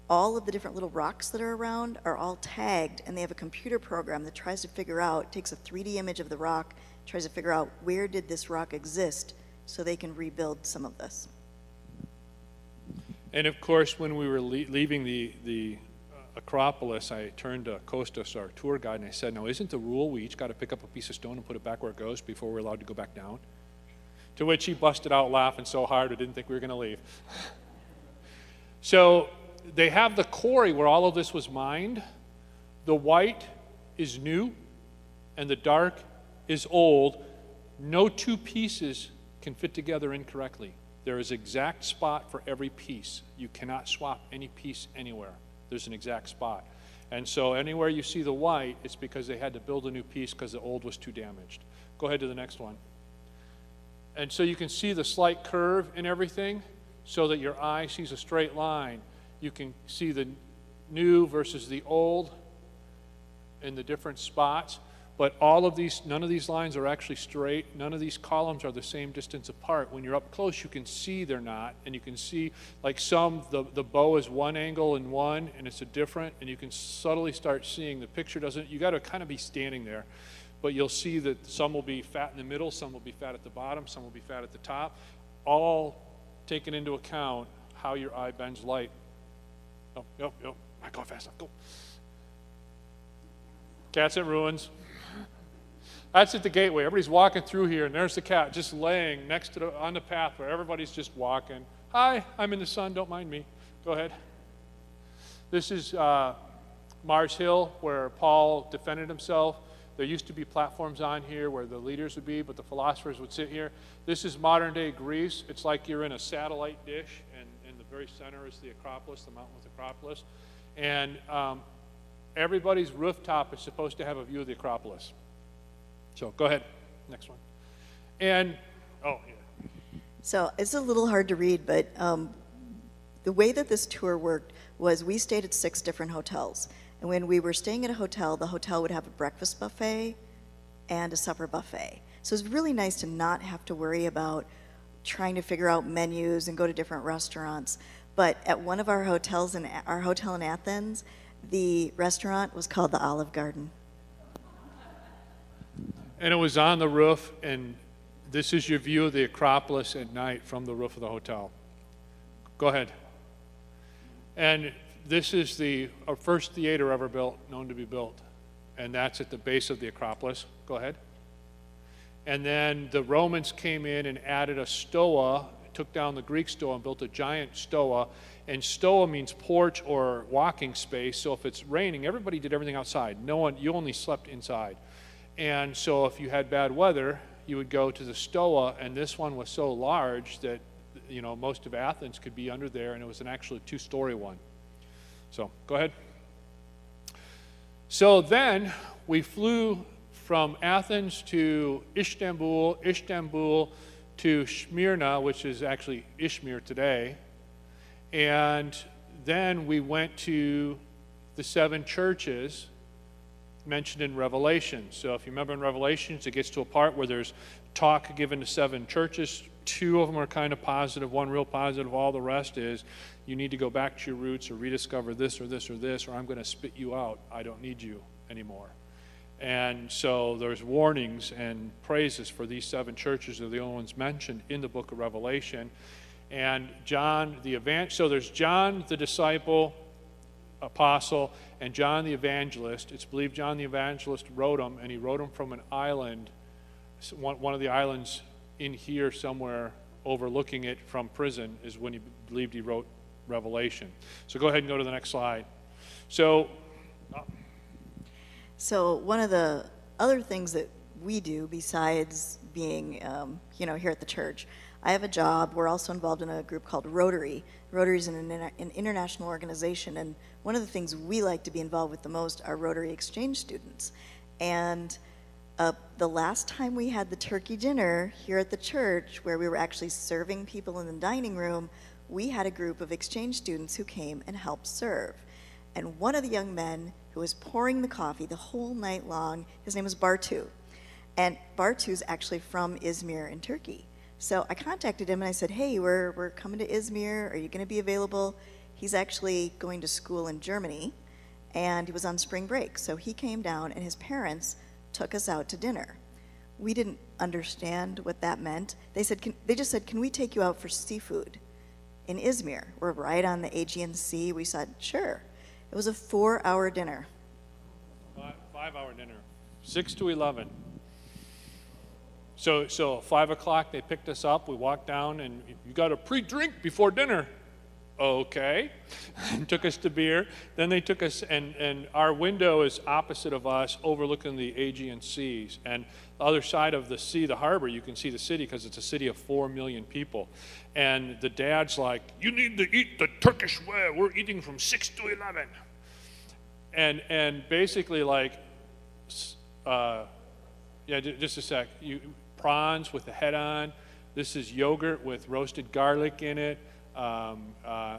all of the different little rocks that are around are all tagged, and they have a computer program that tries to figure out, takes a 3D image of the rock, tries to figure out where did this rock exist so they can rebuild some of this. And of course, when we were leaving the Acropolis, I turned to Kostas, our tour guide, and I said, now isn't the rule we each got to pick up a piece of stone and put it back where it goes before we're allowed to go back down? To which he busted out laughing so hard I didn't think we were going to leave. So they have the quarry where all of this was mined. The white is new and the dark is old. No two pieces can fit together incorrectly. There is an exact spot for every piece. You cannot swap any piece anywhere. There's an exact spot. And so anywhere you see the white, it's because they had to build a new piece because the old was too damaged. Go ahead to the next one. And so you can see the slight curve in everything so that your eye sees a straight line. You can see the new versus the old in the different spots. But all of these, none of these lines are actually straight. None of these columns are the same distance apart. When you're up close, you can see they're not. And you can see, like some, the bow is one angle and one, and it's a different, and you can subtly start seeing the picture doesn't, you got to kind of be standing there. But you'll see that some will be fat in the middle, some will be fat at the bottom, some will be fat at the top. All taken into account how your eye bends light. Oh, yo, I go fast enough, go. Cats at ruins. That's at the gateway. Everybody's walking through here, and there's the cat just laying next to on the path where everybody's just walking. Hi, I'm in the sun. Don't mind me. Go ahead. This is Mars Hill, where Paul defended himself. There used to be platforms on here where the leaders would be, but the philosophers would sit here. This is modern-day Greece. It's like you're in a satellite dish, and in the very center is the Acropolis, the mountain with Acropolis. And everybody's rooftop is supposed to have a view of the Acropolis. So go ahead, next one. And, oh, yeah. So it's a little hard to read, but the way that this tour worked was we stayed at 6 different hotels. And when we were staying at a hotel, the hotel would have a breakfast buffet and a supper buffet. So it's really nice to not have to worry about trying to figure out menus and go to different restaurants. But at one of our hotels, in our hotel in Athens, the restaurant was called the Olive Garden. And it was on the roof, and this is your view of the Acropolis at night from the roof of the hotel. Go ahead. And this is the first theater ever built, known to be built, and that's at the base of the Acropolis. Go ahead. And then the Romans came in and added a stoa, took down the Greek stoa and built a giant stoa. And stoa means porch or walking space, so if it's raining, everybody did everything outside. No one, you only slept inside. And so if you had bad weather, you would go to the stoa, and this one was so large that, you know, most of Athens could be under there, and it was an actually 2-story one. So go ahead. So then we flew from Athens to Istanbul, Istanbul to Smyrna, which is actually Izmir today, and then we went to the 7 churches mentioned in Revelation. So if you remember in Revelations, it gets to a part where there's talk given to 7 churches. 2 of them are kind of positive, 1 real positive. All the rest is you need to go back to your roots or rediscover this or this or this, or I'm going to spit you out. I don't need you anymore. And so there's warnings and praises for these 7 churches. They're the only ones mentioned in the book of Revelation. And John the evangelist, so there's John the disciple, apostle, and John the evangelist. It's believed John the evangelist wrote them, and he wrote them from an island, one of the islands in here somewhere overlooking it from prison is when he believed he wrote Revelation. So go ahead and go to the next slide. So one of the other things that we do besides being, here at the church. I have a job. We're also involved in a group called Rotary. Rotary is an international organization, and one of the things we like to be involved with the most are Rotary exchange students. And the last time we had the turkey dinner here at the church, where we were actually serving people in the dining room, we had a group of exchange students who came and helped serve. And one of the young men who was pouring the coffee the whole night long, his name was Bartu. And Bartu's actually from Izmir in Turkey. So I contacted him and I said, hey, we're coming to Izmir. Are you going to be available? He's actually going to school in Germany, and he was on spring break. So he came down, and his parents took us out to dinner. We didn't understand what that meant. They just said, can we take you out for seafood in Izmir? We're right on the Aegean Sea. We said, sure. It was a 4-hour dinner. 5-hour dinner, 6 to 11. So 5 o'clock, they picked us up. We walked down, and you got a pre-drink before dinner. Okay. And took us to beer. Then they took us, and our window is opposite of us, overlooking the Aegean Seas. And the other side of the sea, the harbor, you can see the city because it's a city of 4 million people. And the dad's like, you need to eat the Turkish way. We're eating from 6 to 11. And basically, like, just a sec. Prawns with the head on. This is yogurt with roasted garlic in it.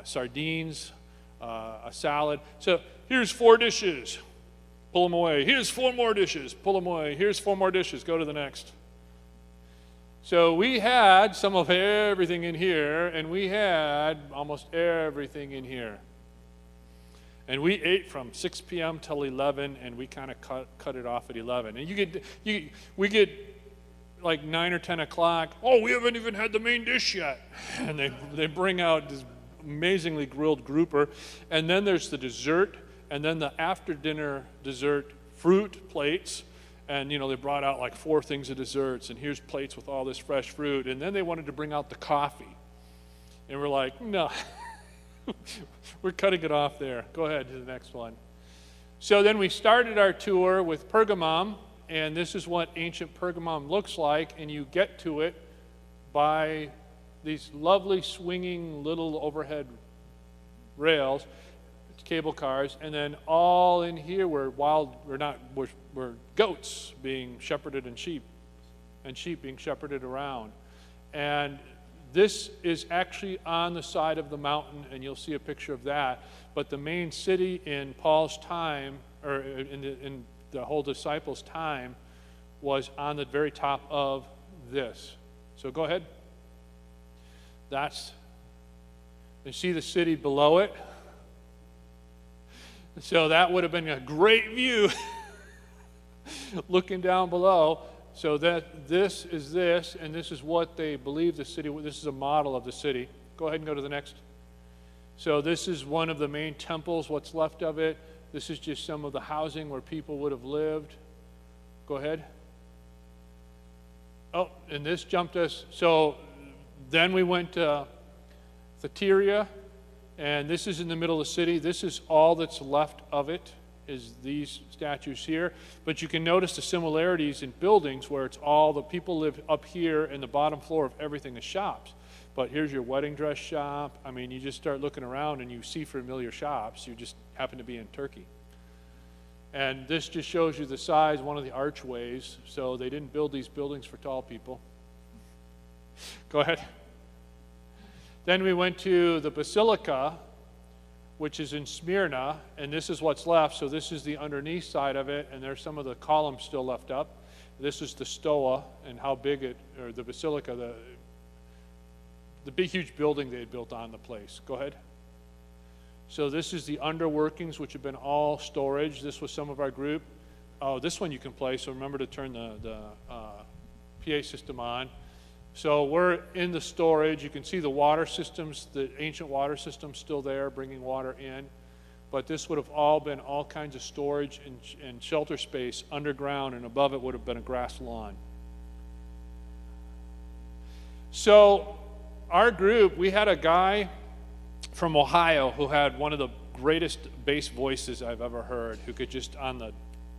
Sardines, a salad. So here's 4 dishes. Pull them away. Here's 4 more dishes. Pull them away. Here's 4 more dishes. Go to the next. So we had some of everything in here, and we had almost everything in here. And we ate from 6 p.m. till 11, and we kind of cut it off at 11. And we get like 9 or 10 o'clock. Oh, we haven't even had the main dish yet. And they bring out this amazingly grilled grouper. And then there's the dessert, and then the after dinner dessert fruit plates. And they brought out like 4 things of desserts, and here's plates with all this fresh fruit. And then they wanted to bring out the coffee. And we're like, no. We're cutting it off there. Go ahead to the next one. So then we started our tour with Pergamum, and this is what ancient Pergamum looks like, and you get to it by these lovely swinging little overhead rails, cable cars, and then all in here were were goats being shepherded and sheep being shepherded around. And this is actually on the side of the mountain, and you'll see a picture of that. But the main city in Paul's time, or in the whole disciples' time, was on the very top of this. So go ahead. You see the city below it? So that would have been a great view looking down below. So that this is this, and this is what they believe the city, this is a model of the city. Go ahead and go to the next. So this is one of the main temples, what's left of it. This is just some of the housing where people would have lived. Go ahead. Oh, and this jumped us. So then we went to Thyatira, and this is in the middle of the city. This is all that's left of it, is these statues here. But you can notice the similarities in buildings where it's all the people live up here, and the bottom floor of everything is shops. But here's your wedding dress shop. I mean, you just start looking around and you see familiar shops. You just happen to be in Turkey. And this just shows you the size, one of the archways. So they didn't build these buildings for tall people. Go ahead. Then we went to the Basilica, which is in Smyrna, and this is what's left. So this is the underneath side of it, and there's some of the columns still left up. This is the Stoa, and how big or the Basilica, the big, huge building they had built on the place. Go ahead. So this is the underworkings, which have been all storage. This was some of our group. Oh, this one you can play, so remember to turn the PA system on. So we're in the storage. You can see the water systems, the ancient water systems still there, bringing water in. But this would have all been all kinds of storage and shelter space underground, and above it would have been a grass lawn. So our group, we had a guy from Ohio who had one of the greatest bass voices I've ever heard, who could just on the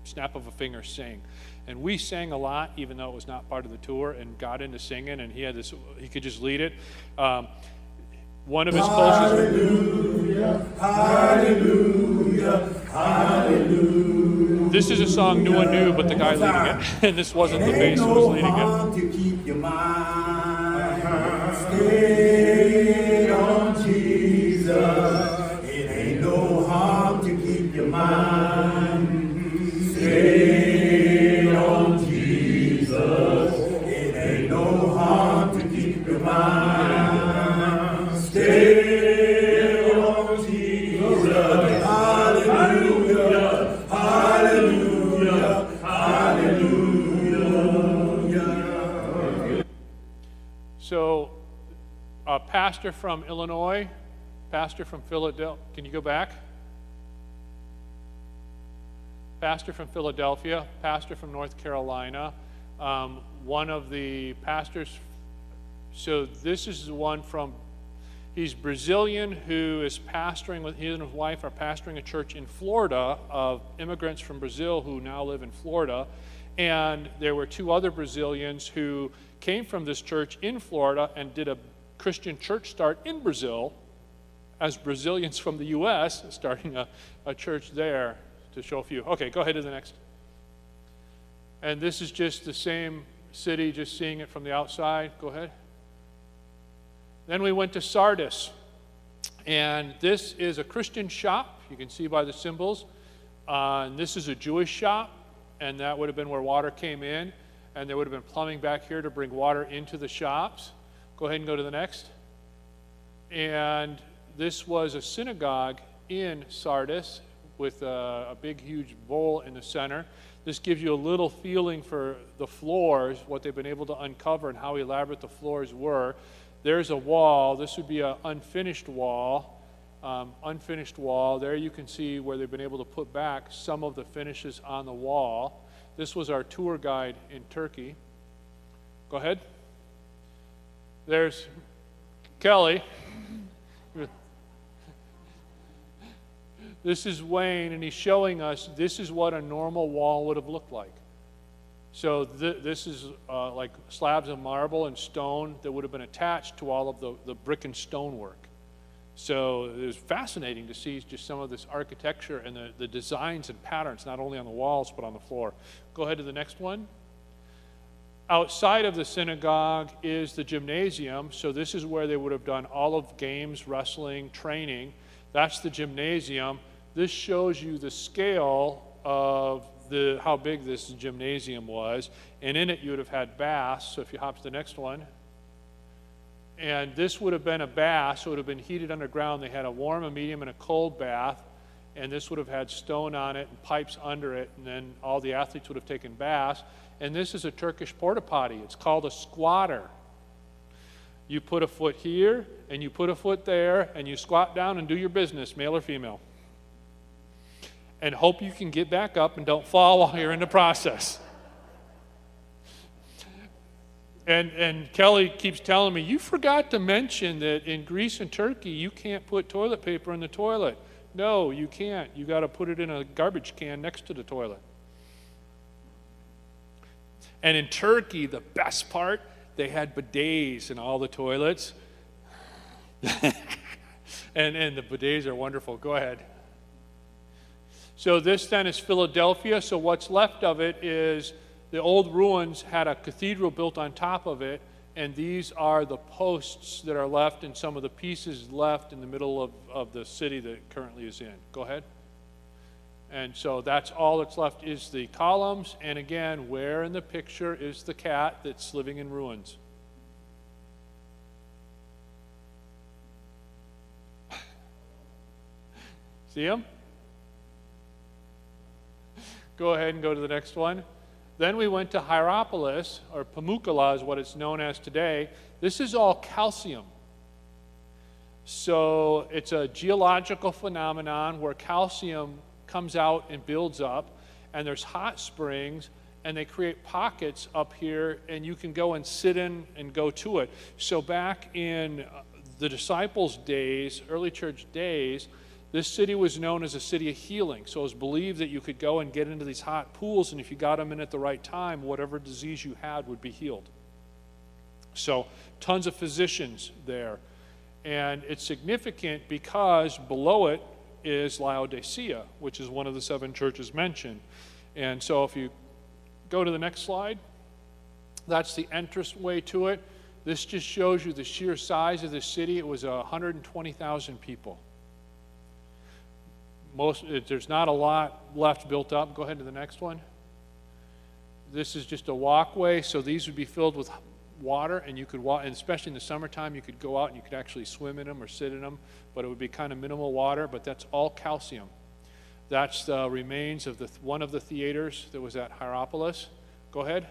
snap of a finger sing. And we sang a lot, even though it was not part of the tour, and got into singing, and he could just lead it. One of his closest... Hallelujah, hallelujah, hallelujah. This is a song no one knew but the guy leading it. And this wasn't the bass who was leading it. To keep your mind stayed on Jesus. It ain't no harm to keep your mind stayed on Jesus. It ain't no harm to keep your mind stayed on Jesus. Hallelujah, hallelujah, hallelujah. So, a pastor from Illinois, pastor from Philadelphia. Can you go back? Pastor from Philadelphia, pastor from North Carolina. One of the pastors, so this is the one from, he's Brazilian who is pastoring, with he and his wife are pastoring a church in Florida of immigrants from Brazil who now live in Florida. And there were two other Brazilians who came from this church in Florida and did a Christian church start in Brazil as Brazilians from the U.S., starting a church there, to show a few. Okay, go ahead to the next. And this is just the same city, just seeing it from the outside. Go ahead. Then we went to Sardis. And this is a Christian shop. You can see by the symbols. And this is a Jewish shop. And that would have been where water came in. And there would have been plumbing back here to bring water into the shops. Go ahead and go to the next. And this was a synagogue in Sardis with a big, huge bowl in the center. This gives you a little feeling for the floors, what they've been able to uncover and how elaborate the floors were. There's a wall. This would be an unfinished wall. There you can see where they've been able to put back some of the finishes on the wall. This was our tour guide in Turkey. Go ahead. There's Kelly. This is Wayne, and he's showing us this is what a normal wall would have looked like. So this is like slabs of marble and stone that would have been attached to all of the brick and stone work. So it was fascinating to see just some of this architecture and the designs and patterns, not only on the walls but on the floor. Go ahead to the next one. Outside of the synagogue is the gymnasium. So this is where they would have done all of games, wrestling, training. That's the gymnasium. This shows you the scale of how big this gymnasium was. And in it you would have had baths. So if you hop to the next one. And this would have been a bath, so it would have been heated underground. They had a warm, a medium, and a cold bath. And this would have had stone on it and pipes under it. And then all the athletes would have taken baths. And this is a Turkish porta potty. It's called a squatter. You put a foot here, and you put a foot there, and you squat down and do your business, male or female. And hope you can get back up and don't fall while you're in the process. And Kelly keeps telling me, you forgot to mention that in Greece and Turkey, you can't put toilet paper in the toilet. No, you can't. You got to put it in a garbage can next to the toilet. And in Turkey, the best part, they had bidets in all the toilets. and the bidets are wonderful. Go ahead. So this then is Philadelphia. So what's left of it is the old ruins had a cathedral built on top of it, and these are the posts that are left and some of the pieces left in the middle of the city that it currently is in. Go ahead. And so that's all that's left is the columns, and again, where in the picture is the cat that's living in ruins? See him? Go ahead and go to the next one. Then we went to Hierapolis, or Pamukkala is what it's known as today. This is all calcium. So it's a geological phenomenon where calcium comes out and builds up, and there's hot springs, and they create pockets up here, and you can go and sit in and go to it. So back in the disciples' days, early church days, This city was known as a city of healing, so it was believed that you could go and get into these hot pools, and if you got them in at the right time, whatever disease you had would be healed. So tons of physicians there. And it's significant because below it is Laodicea, which is one of the 7 churches mentioned. And so if you go to the next slide, that's the entranceway to it. This just shows you the sheer size of the city. It was 120,000 people. There's not a lot left built up. Go ahead to the next one. This is just a walkway, so these would be filled with water, and you could walk, and especially in the summertime, you could go out and you could actually swim in them or sit in them, but it would be kind of minimal water, but that's all calcium. That's the remains of one of the theaters that was at Hierapolis. Go ahead.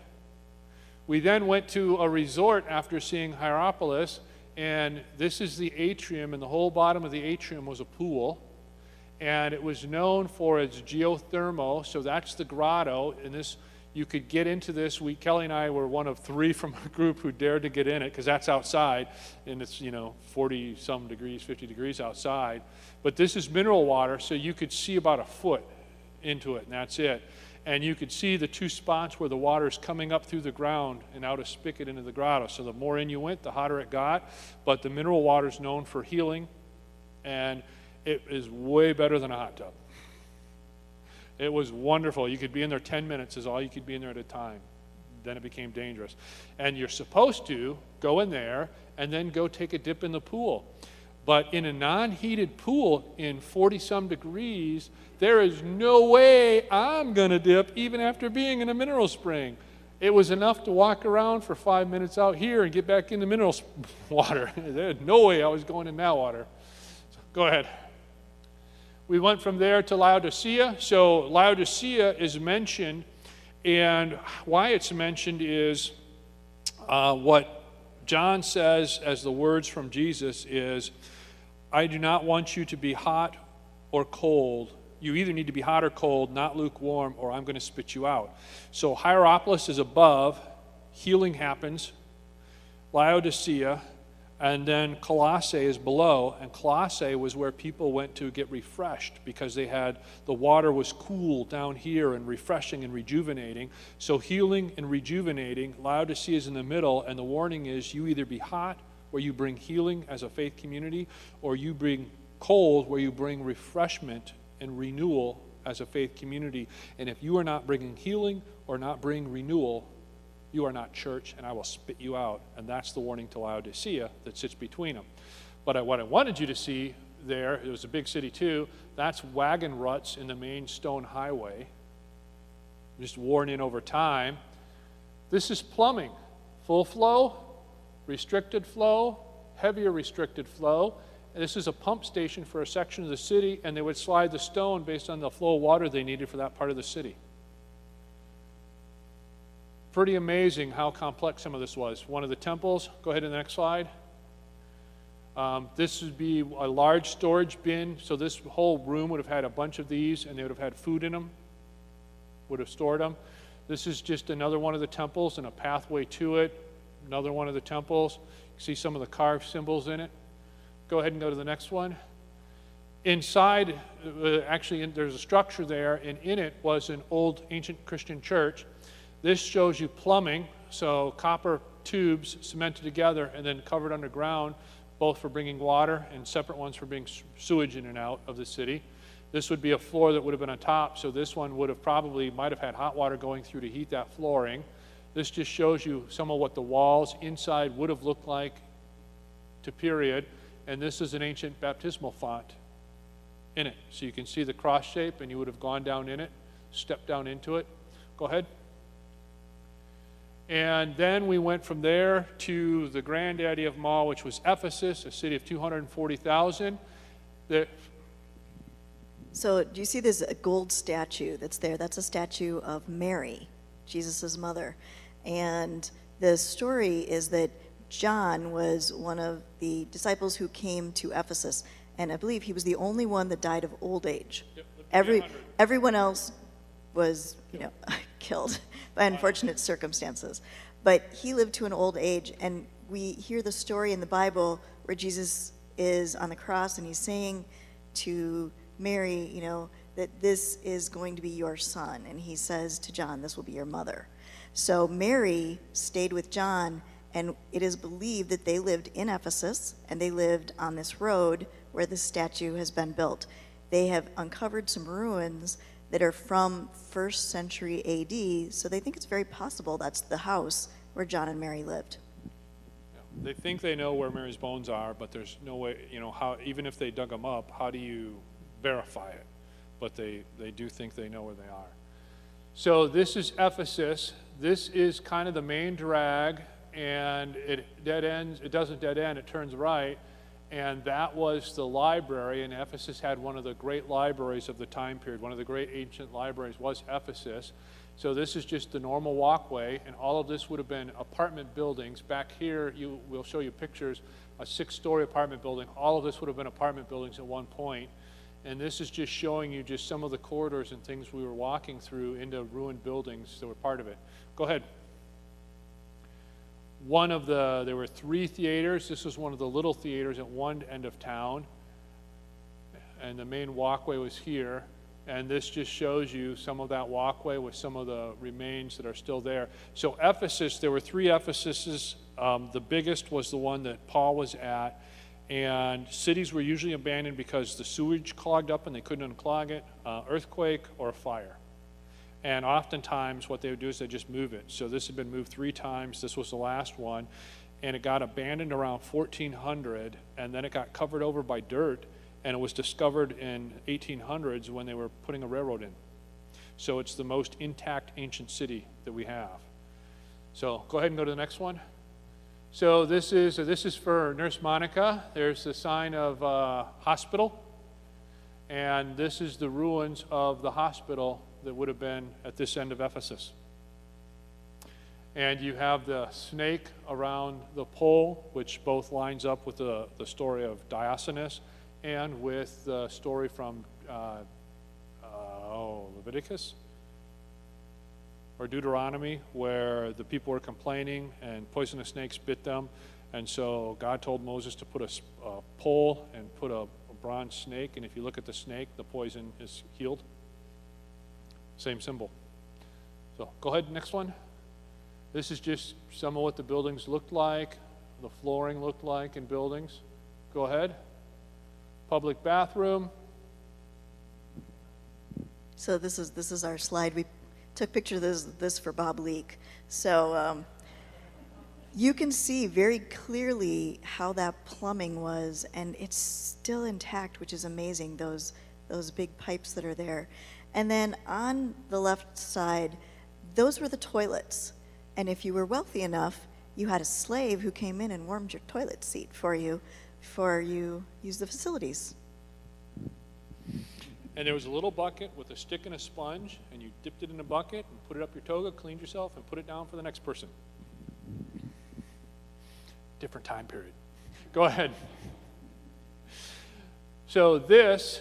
We then went to a resort after seeing Hierapolis, and this is the atrium, and the whole bottom of the atrium was a pool, and it was known for its geothermal, so that's the grotto, and this, you could get into this. Kelly and I were one of 3 from a group who dared to get in it, because that's outside, and it's, 40-some degrees, 50 degrees outside, but this is mineral water, so you could see about a foot into it, and that's it. And you could see the 2 spots where the water is coming up through the ground and out a spigot into the grotto. So the more in you went, the hotter it got. But the mineral water is known for healing, and it is way better than a hot tub. It was wonderful. You could be in there 10 minutes is all you could be in there at a time. Then it became dangerous. And you're supposed to go in there and then go take a dip in the pool. But in a non-heated pool in 40-some degrees, there is no way I'm going to dip even after being in a mineral spring. It was enough to walk around for 5 minutes out here and get back in the mineral water. There's no way I was going in that water. So, go ahead. We went from there to Laodicea. So Laodicea is mentioned, and why it's mentioned is what John says as the words from Jesus is, I do not want you to be hot or cold. You either need to be hot or cold, not lukewarm, or I'm going to spit you out. So Hierapolis is above, healing happens, Laodicea, and then Colossae is below, and Colossae was where people went to get refreshed because the water was cool down here and refreshing and rejuvenating. So healing and rejuvenating, Laodicea is in the middle, and the warning is you either be hot where you bring healing as a faith community, or you bring cold where you bring refreshment and renewal as a faith community. And if you are not bringing healing or not bringing renewal, you are not church, and I will spit you out. And that's the warning to Laodicea that sits between them. But what I wanted you to see there, it was a big city too, that's wagon ruts in the main stone highway, just worn in over time. This is plumbing, full flow, restricted flow, heavier restricted flow. And this is a pump station for a section of the city, and they would slide the stone based on the flow of water they needed for that part of the city. Pretty amazing how complex some of this was. One of the temples, go ahead to the next slide. This would be a large storage bin, so this whole room would have had a bunch of these, and they would have had food in them, would have stored them. This is just another one of the temples and a pathway to it, another one of the temples. You see some of the carved symbols in it. Go ahead and go to the next one. Inside, actually, there's a structure there, and in it was an old ancient Christian church. This shows you plumbing, so copper tubes cemented together and then covered underground, both for bringing water and separate ones for bringing sewage in and out of the city. This would be a floor that would have been on top, so this one would have might have had hot water going through to heat that flooring. This just shows you some of what the walls inside would have looked like to period, and this is an ancient baptismal font in it. So you can see the cross shape, and you would have gone down in it, stepped down into it. Go ahead. And then we went from there to the granddaddy of them all, which was Ephesus, a city of 240,000. So do you see this gold statue that's there? That's a statue of Mary, Jesus' mother. And the story is that John was one of the disciples who came to Ephesus, and I believe he was the only one that died of old age. Yep, everyone else was, killed by unfortunate circumstances. But he lived to an old age, and we hear the story in the Bible where Jesus is on the cross and he's saying to Mary, you know, that this is going to be your son. And he says to John, this will be your mother. So Mary stayed with John, and it is believed that they lived in Ephesus, and they lived on this road where the statue has been built. They have uncovered some ruins that are from 1st century AD, so they think it's very possible that's the house where John and Mary lived. Yeah. They think they know where Mary's bones are, but there's no way, you know, how, even if they dug them up, how do you verify it? But they do think they know where they are. So this is Ephesus. This is kind of the main drag, and it dead ends. It doesn't dead end, it turns right. And that was the library, and Ephesus had one of the great libraries of the time period. One of the great ancient libraries was Ephesus. So this is just the normal walkway, and all of this would have been apartment buildings. Back here, we'll show you pictures, a 6-story apartment building. All of this would have been apartment buildings at one point. And this is just showing you just some of the corridors and things we were walking through into ruined buildings that were part of it. Go ahead. There were 3 theaters. This was one of the little theaters at one end of town. And the main walkway was here. And this just shows you some of that walkway with some of the remains that are still there. So Ephesus, there were 3 Ephesuses. The biggest was the one that Paul was at. And cities were usually abandoned because the sewage clogged up and they couldn't unclog it, earthquake or fire. And oftentimes what they would do is they just move it. So this had been moved 3 times. This was the last one. And it got abandoned around 1400, and then it got covered over by dirt, and it was discovered in 1800s when they were putting a railroad in. So it's the most intact ancient city that we have. So go ahead and go to the next one. So this is for Nurse Monica. There's the sign of hospital. And this is the ruins of the hospital that would have been at this end of Ephesus. And you have the snake around the pole, which both lines up with the story of Diocenes and with the story from Leviticus or Deuteronomy, where the people were complaining and poisonous snakes bit them. And so God told Moses to put a pole and put a bronze snake, and if you look at the snake, the poison is healed. Same symbol. So go ahead, next one. This is just some of what the buildings looked like, the flooring looked like in buildings. Go ahead. Public bathroom. So this is our slide. We took pictures of this for Bob Leake. So you can see very clearly how that plumbing was, and it's still intact, which is amazing, those big pipes that are there. And then on the left side, those were the toilets. And if you were wealthy enough, you had a slave who came in and warmed your toilet seat for you before you used the facilities. And there was a little bucket with a stick and a sponge, and you dipped it in a bucket and put it up your toga, cleaned yourself, and put it down for the next person. Different time period. Go ahead. So this,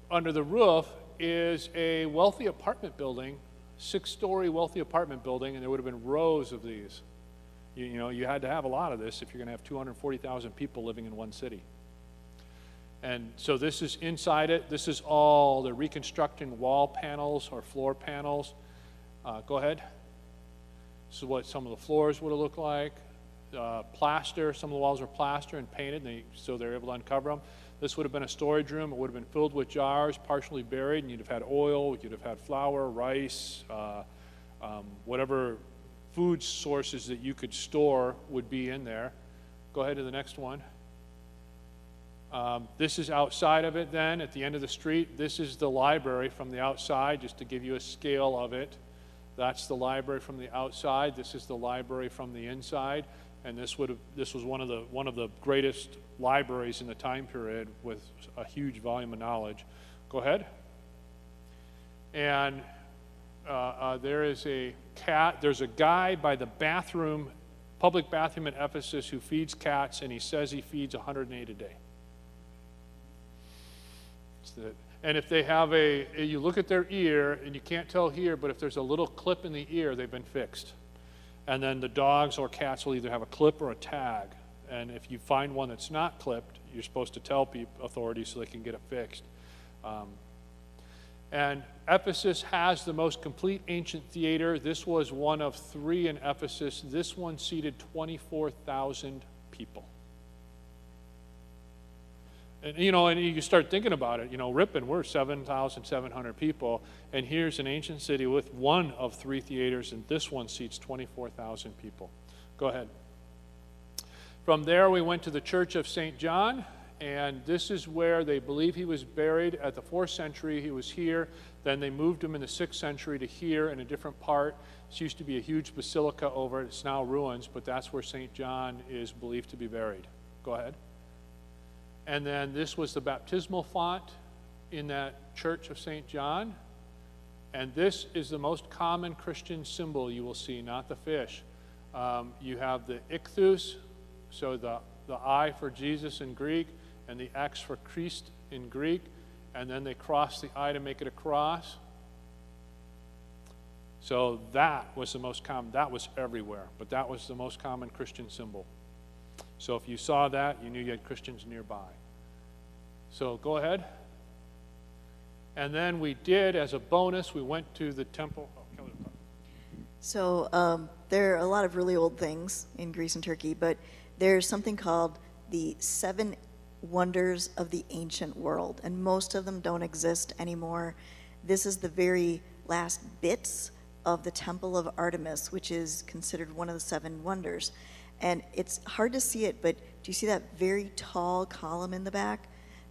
under the roof, is a wealthy apartment building, 6-story wealthy apartment building, and there would have been rows of these. You know, you had to have a lot of this if you're going to have 240,000 people living in one city. And so this is inside it. This is all the reconstructing wall panels or floor panels. Go ahead. This is what some of the floors would have looked like. Plaster, some of the walls were plaster and painted, so they're able to uncover them. This would have been a storage room. It would have been filled with jars, partially buried, and you'd have had oil, you'd have had flour, rice, whatever food sources that you could store would be in there. Go ahead to the next one. This is outside of it then, at the end of the street. This is the library from the outside, just to give you a scale of it. That's the library from the outside. This is the library from the inside. And this was one of the greatest libraries in the time period with a huge volume of knowledge. Go ahead. And there is a cat. There's a guy by the bathroom, public bathroom in Ephesus, who feeds cats, and he says he feeds 108 a day. And if they have you look at their ear, and you can't tell here, but if there's a little clip in the ear, they've been fixed. And then the dogs or cats will either have a clip or a tag. And if you find one that's not clipped, you're supposed to tell authorities so they can get it fixed. And Ephesus has the most complete ancient theater. This was one of 3 in Ephesus. This one seated 24,000 people. And, and you start thinking about it. Ripon, we're 7,700 people, and here's an ancient city with one of 3 theaters, and this one seats 24,000 people. Go ahead. From there, we went to the Church of St. John, and this is where they believe he was buried at the 4th century. He was here. Then they moved him in the 6th century to here in a different part. This used to be a huge basilica over it. It's now ruins, but that's where St. John is believed to be buried. Go ahead. And then this was the baptismal font in that Church of St. John. And this is the most common Christian symbol you will see, not the fish. You have the ichthus, so the I for Jesus in Greek, and the X for Christ in Greek. And then they cross the I to make it a cross. So that was the most common. That was everywhere, but that was the most common Christian symbol. So if you saw that, you knew you had Christians nearby. So go ahead. And then we did, as a bonus, we went to the temple. Oh, Kelly. So there are a lot of really old things in Greece and Turkey, but there's something called the 7 wonders of the ancient world, and most of them don't exist anymore. This is the very last bits of the Temple of Artemis, which is considered one of the 7 wonders. And it's hard to see it, but do you see that very tall column in the back?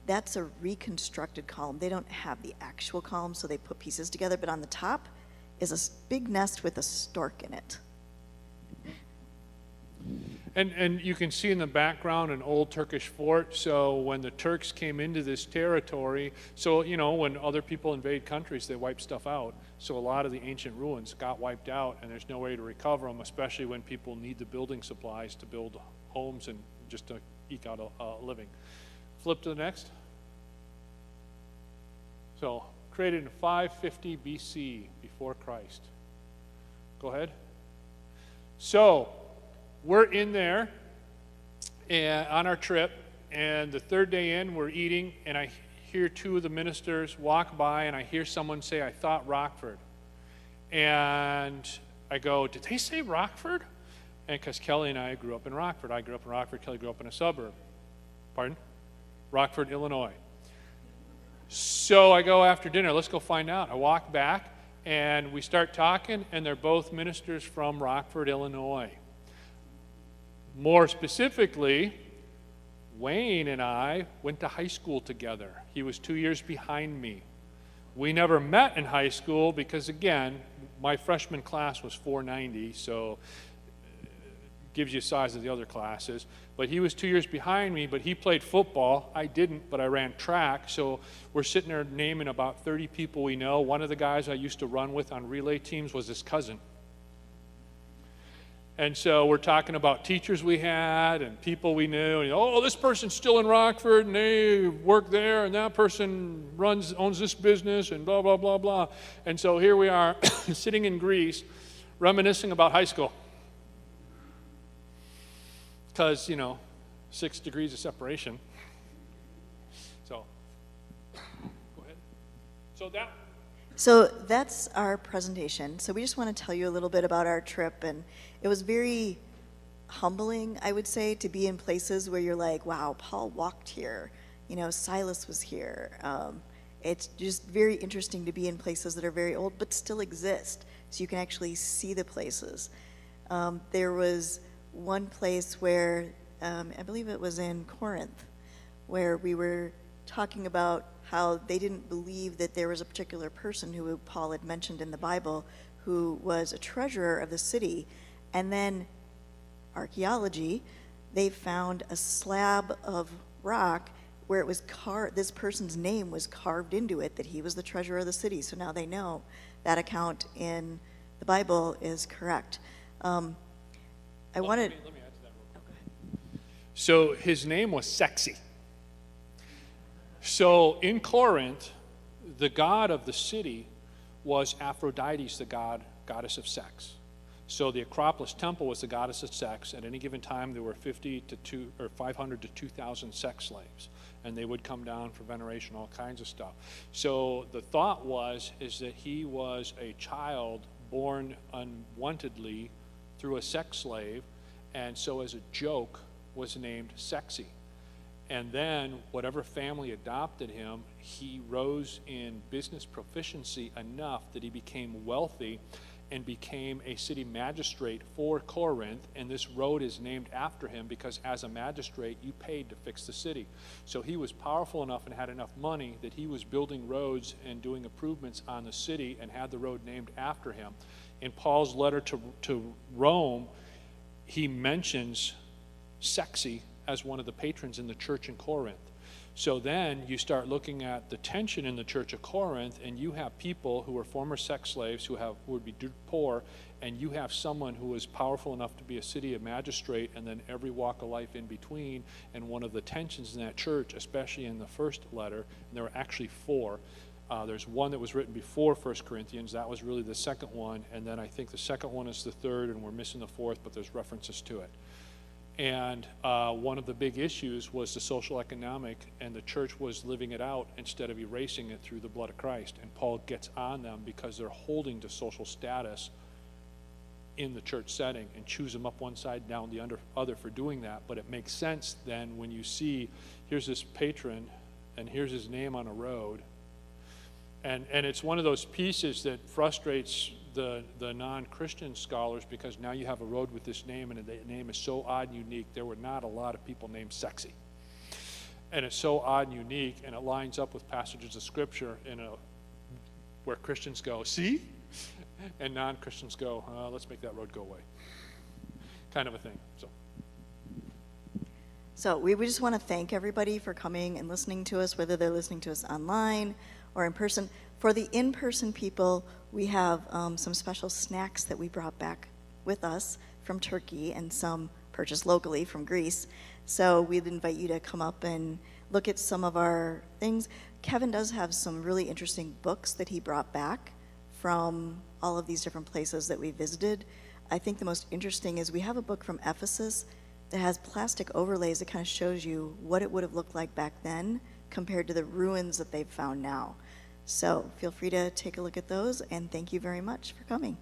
That's a reconstructed column. They don't have the actual column, so they put pieces together, but on the top is a big nest with a stork in it. And you can see in the background an old Turkish fort. So when the Turks came into this territory, so when other people invade countries, they wipe stuff out. So a lot of the ancient ruins got wiped out, and there's no way to recover them, especially when people need the building supplies to build homes and just to eke out a living. Flip to the next. So created in 550 BC, before Christ. Go ahead. So we're in there and on our trip, and the 3rd day in, we're eating, and I hear 2 of the ministers walk by, and I hear someone say, "I thought Rockford." And I go, "Did they say Rockford?" And because Kelly and I grew up in Rockford. I grew up in Rockford, Kelly grew up in a suburb. Pardon? Rockford, Illinois. So I go after dinner, let's go find out. I walk back, and we start talking, and they're both ministers from Rockford, Illinois. More specifically, Wayne and I went to high school together. He was 2 years behind me. We never met in high school because, again, my freshman class was 490, so gives you the size of the other classes. But he was 2 years behind me, but he played football. I didn't, but I ran track. So we're sitting there naming about 30 people we know. One of the guys I used to run with on relay teams was his cousin. And so we're talking about teachers we had and people we knew. And, oh, this person's still in Rockford, and they work there, and that person owns this business, and blah, blah, blah, blah. And so here we are sitting in Greece, reminiscing about high school. Because, 6 degrees of separation. So, go ahead. So that's our presentation. So we just want to tell you a little bit about our trip, and it was very humbling, I would say, to be in places where you're like, wow, Paul walked here, Silas was here. It's just very interesting to be in places that are very old but still exist, so you can actually see the places. There was one place where, I believe it was in Corinth, where we were talking about how they didn't believe that there was a particular person who Paul had mentioned in the Bible who was a treasurer of the city. And then archaeology, they found a slab of rock where it was this person's name was carved into it, that he was the treasurer of the city. So now they know that account in the Bible is correct. Let me add to that real quick. Oh, go ahead. So his name was Sexy. So in Corinth, the god of the city was Aphrodite, the goddess of sex. So the Acropolis Temple was the goddess of sex. At any given time, there were 500 to 2,000 sex slaves, and they would come down for veneration, all kinds of stuff. So the thought is that he was a child born unwantedly through a sex slave, and so as a joke was named Sexy. And then whatever family adopted him, he rose in business proficiency enough that he became wealthy and became a city magistrate for Corinth, and this road is named after him because as a magistrate you paid to fix the city. So he was powerful enough and had enough money that he was building roads and doing improvements on the city and had the road named after him. In Paul's letter to Rome, he mentions Sexy as one of the patrons in the church in Corinth. So then you start looking at the tension in the church of Corinth, and you have people who are former sex slaves who would be poor, and you have someone who is powerful enough to be a city magistrate, and then every walk of life in between. And one of the tensions in that church, especially in the first letter, and there were actually four. There's one that was written before 1 Corinthians. That was really the second one, and then I think the second one is the third, and we're missing the fourth, but there's references to it. And one of the big issues was the social economic, and the church was living it out instead of erasing it through the blood of Christ. And Paul gets on them because they're holding to social status in the church setting and chews them up one side, down the other for doing that. But it makes sense then when you see, here's this patron, and here's his name on a road. And it's one of those pieces that frustrates the non-Christian scholars, because now you have a road with this name, and the name is so odd and unique. There were not a lot of people named Sexy. And it's so odd and unique, and it lines up with passages of Scripture where Christians go, see? And non-Christians go, let's make that road go away. Kind of a thing. So we just want to thank everybody for coming and listening to us, whether they're listening to us online or in person. For the in-person people, we have some special snacks that we brought back with us from Turkey and some purchased locally from Greece. So we'd invite you to come up and look at some of our things. Kevin does have some really interesting books that he brought back from all of these different places that we visited. I think the most interesting is we have a book from Ephesus that has plastic overlays that kind of shows you what it would have looked like back then compared to the ruins that they've found now. So feel free to take a look at those, and thank you very much for coming.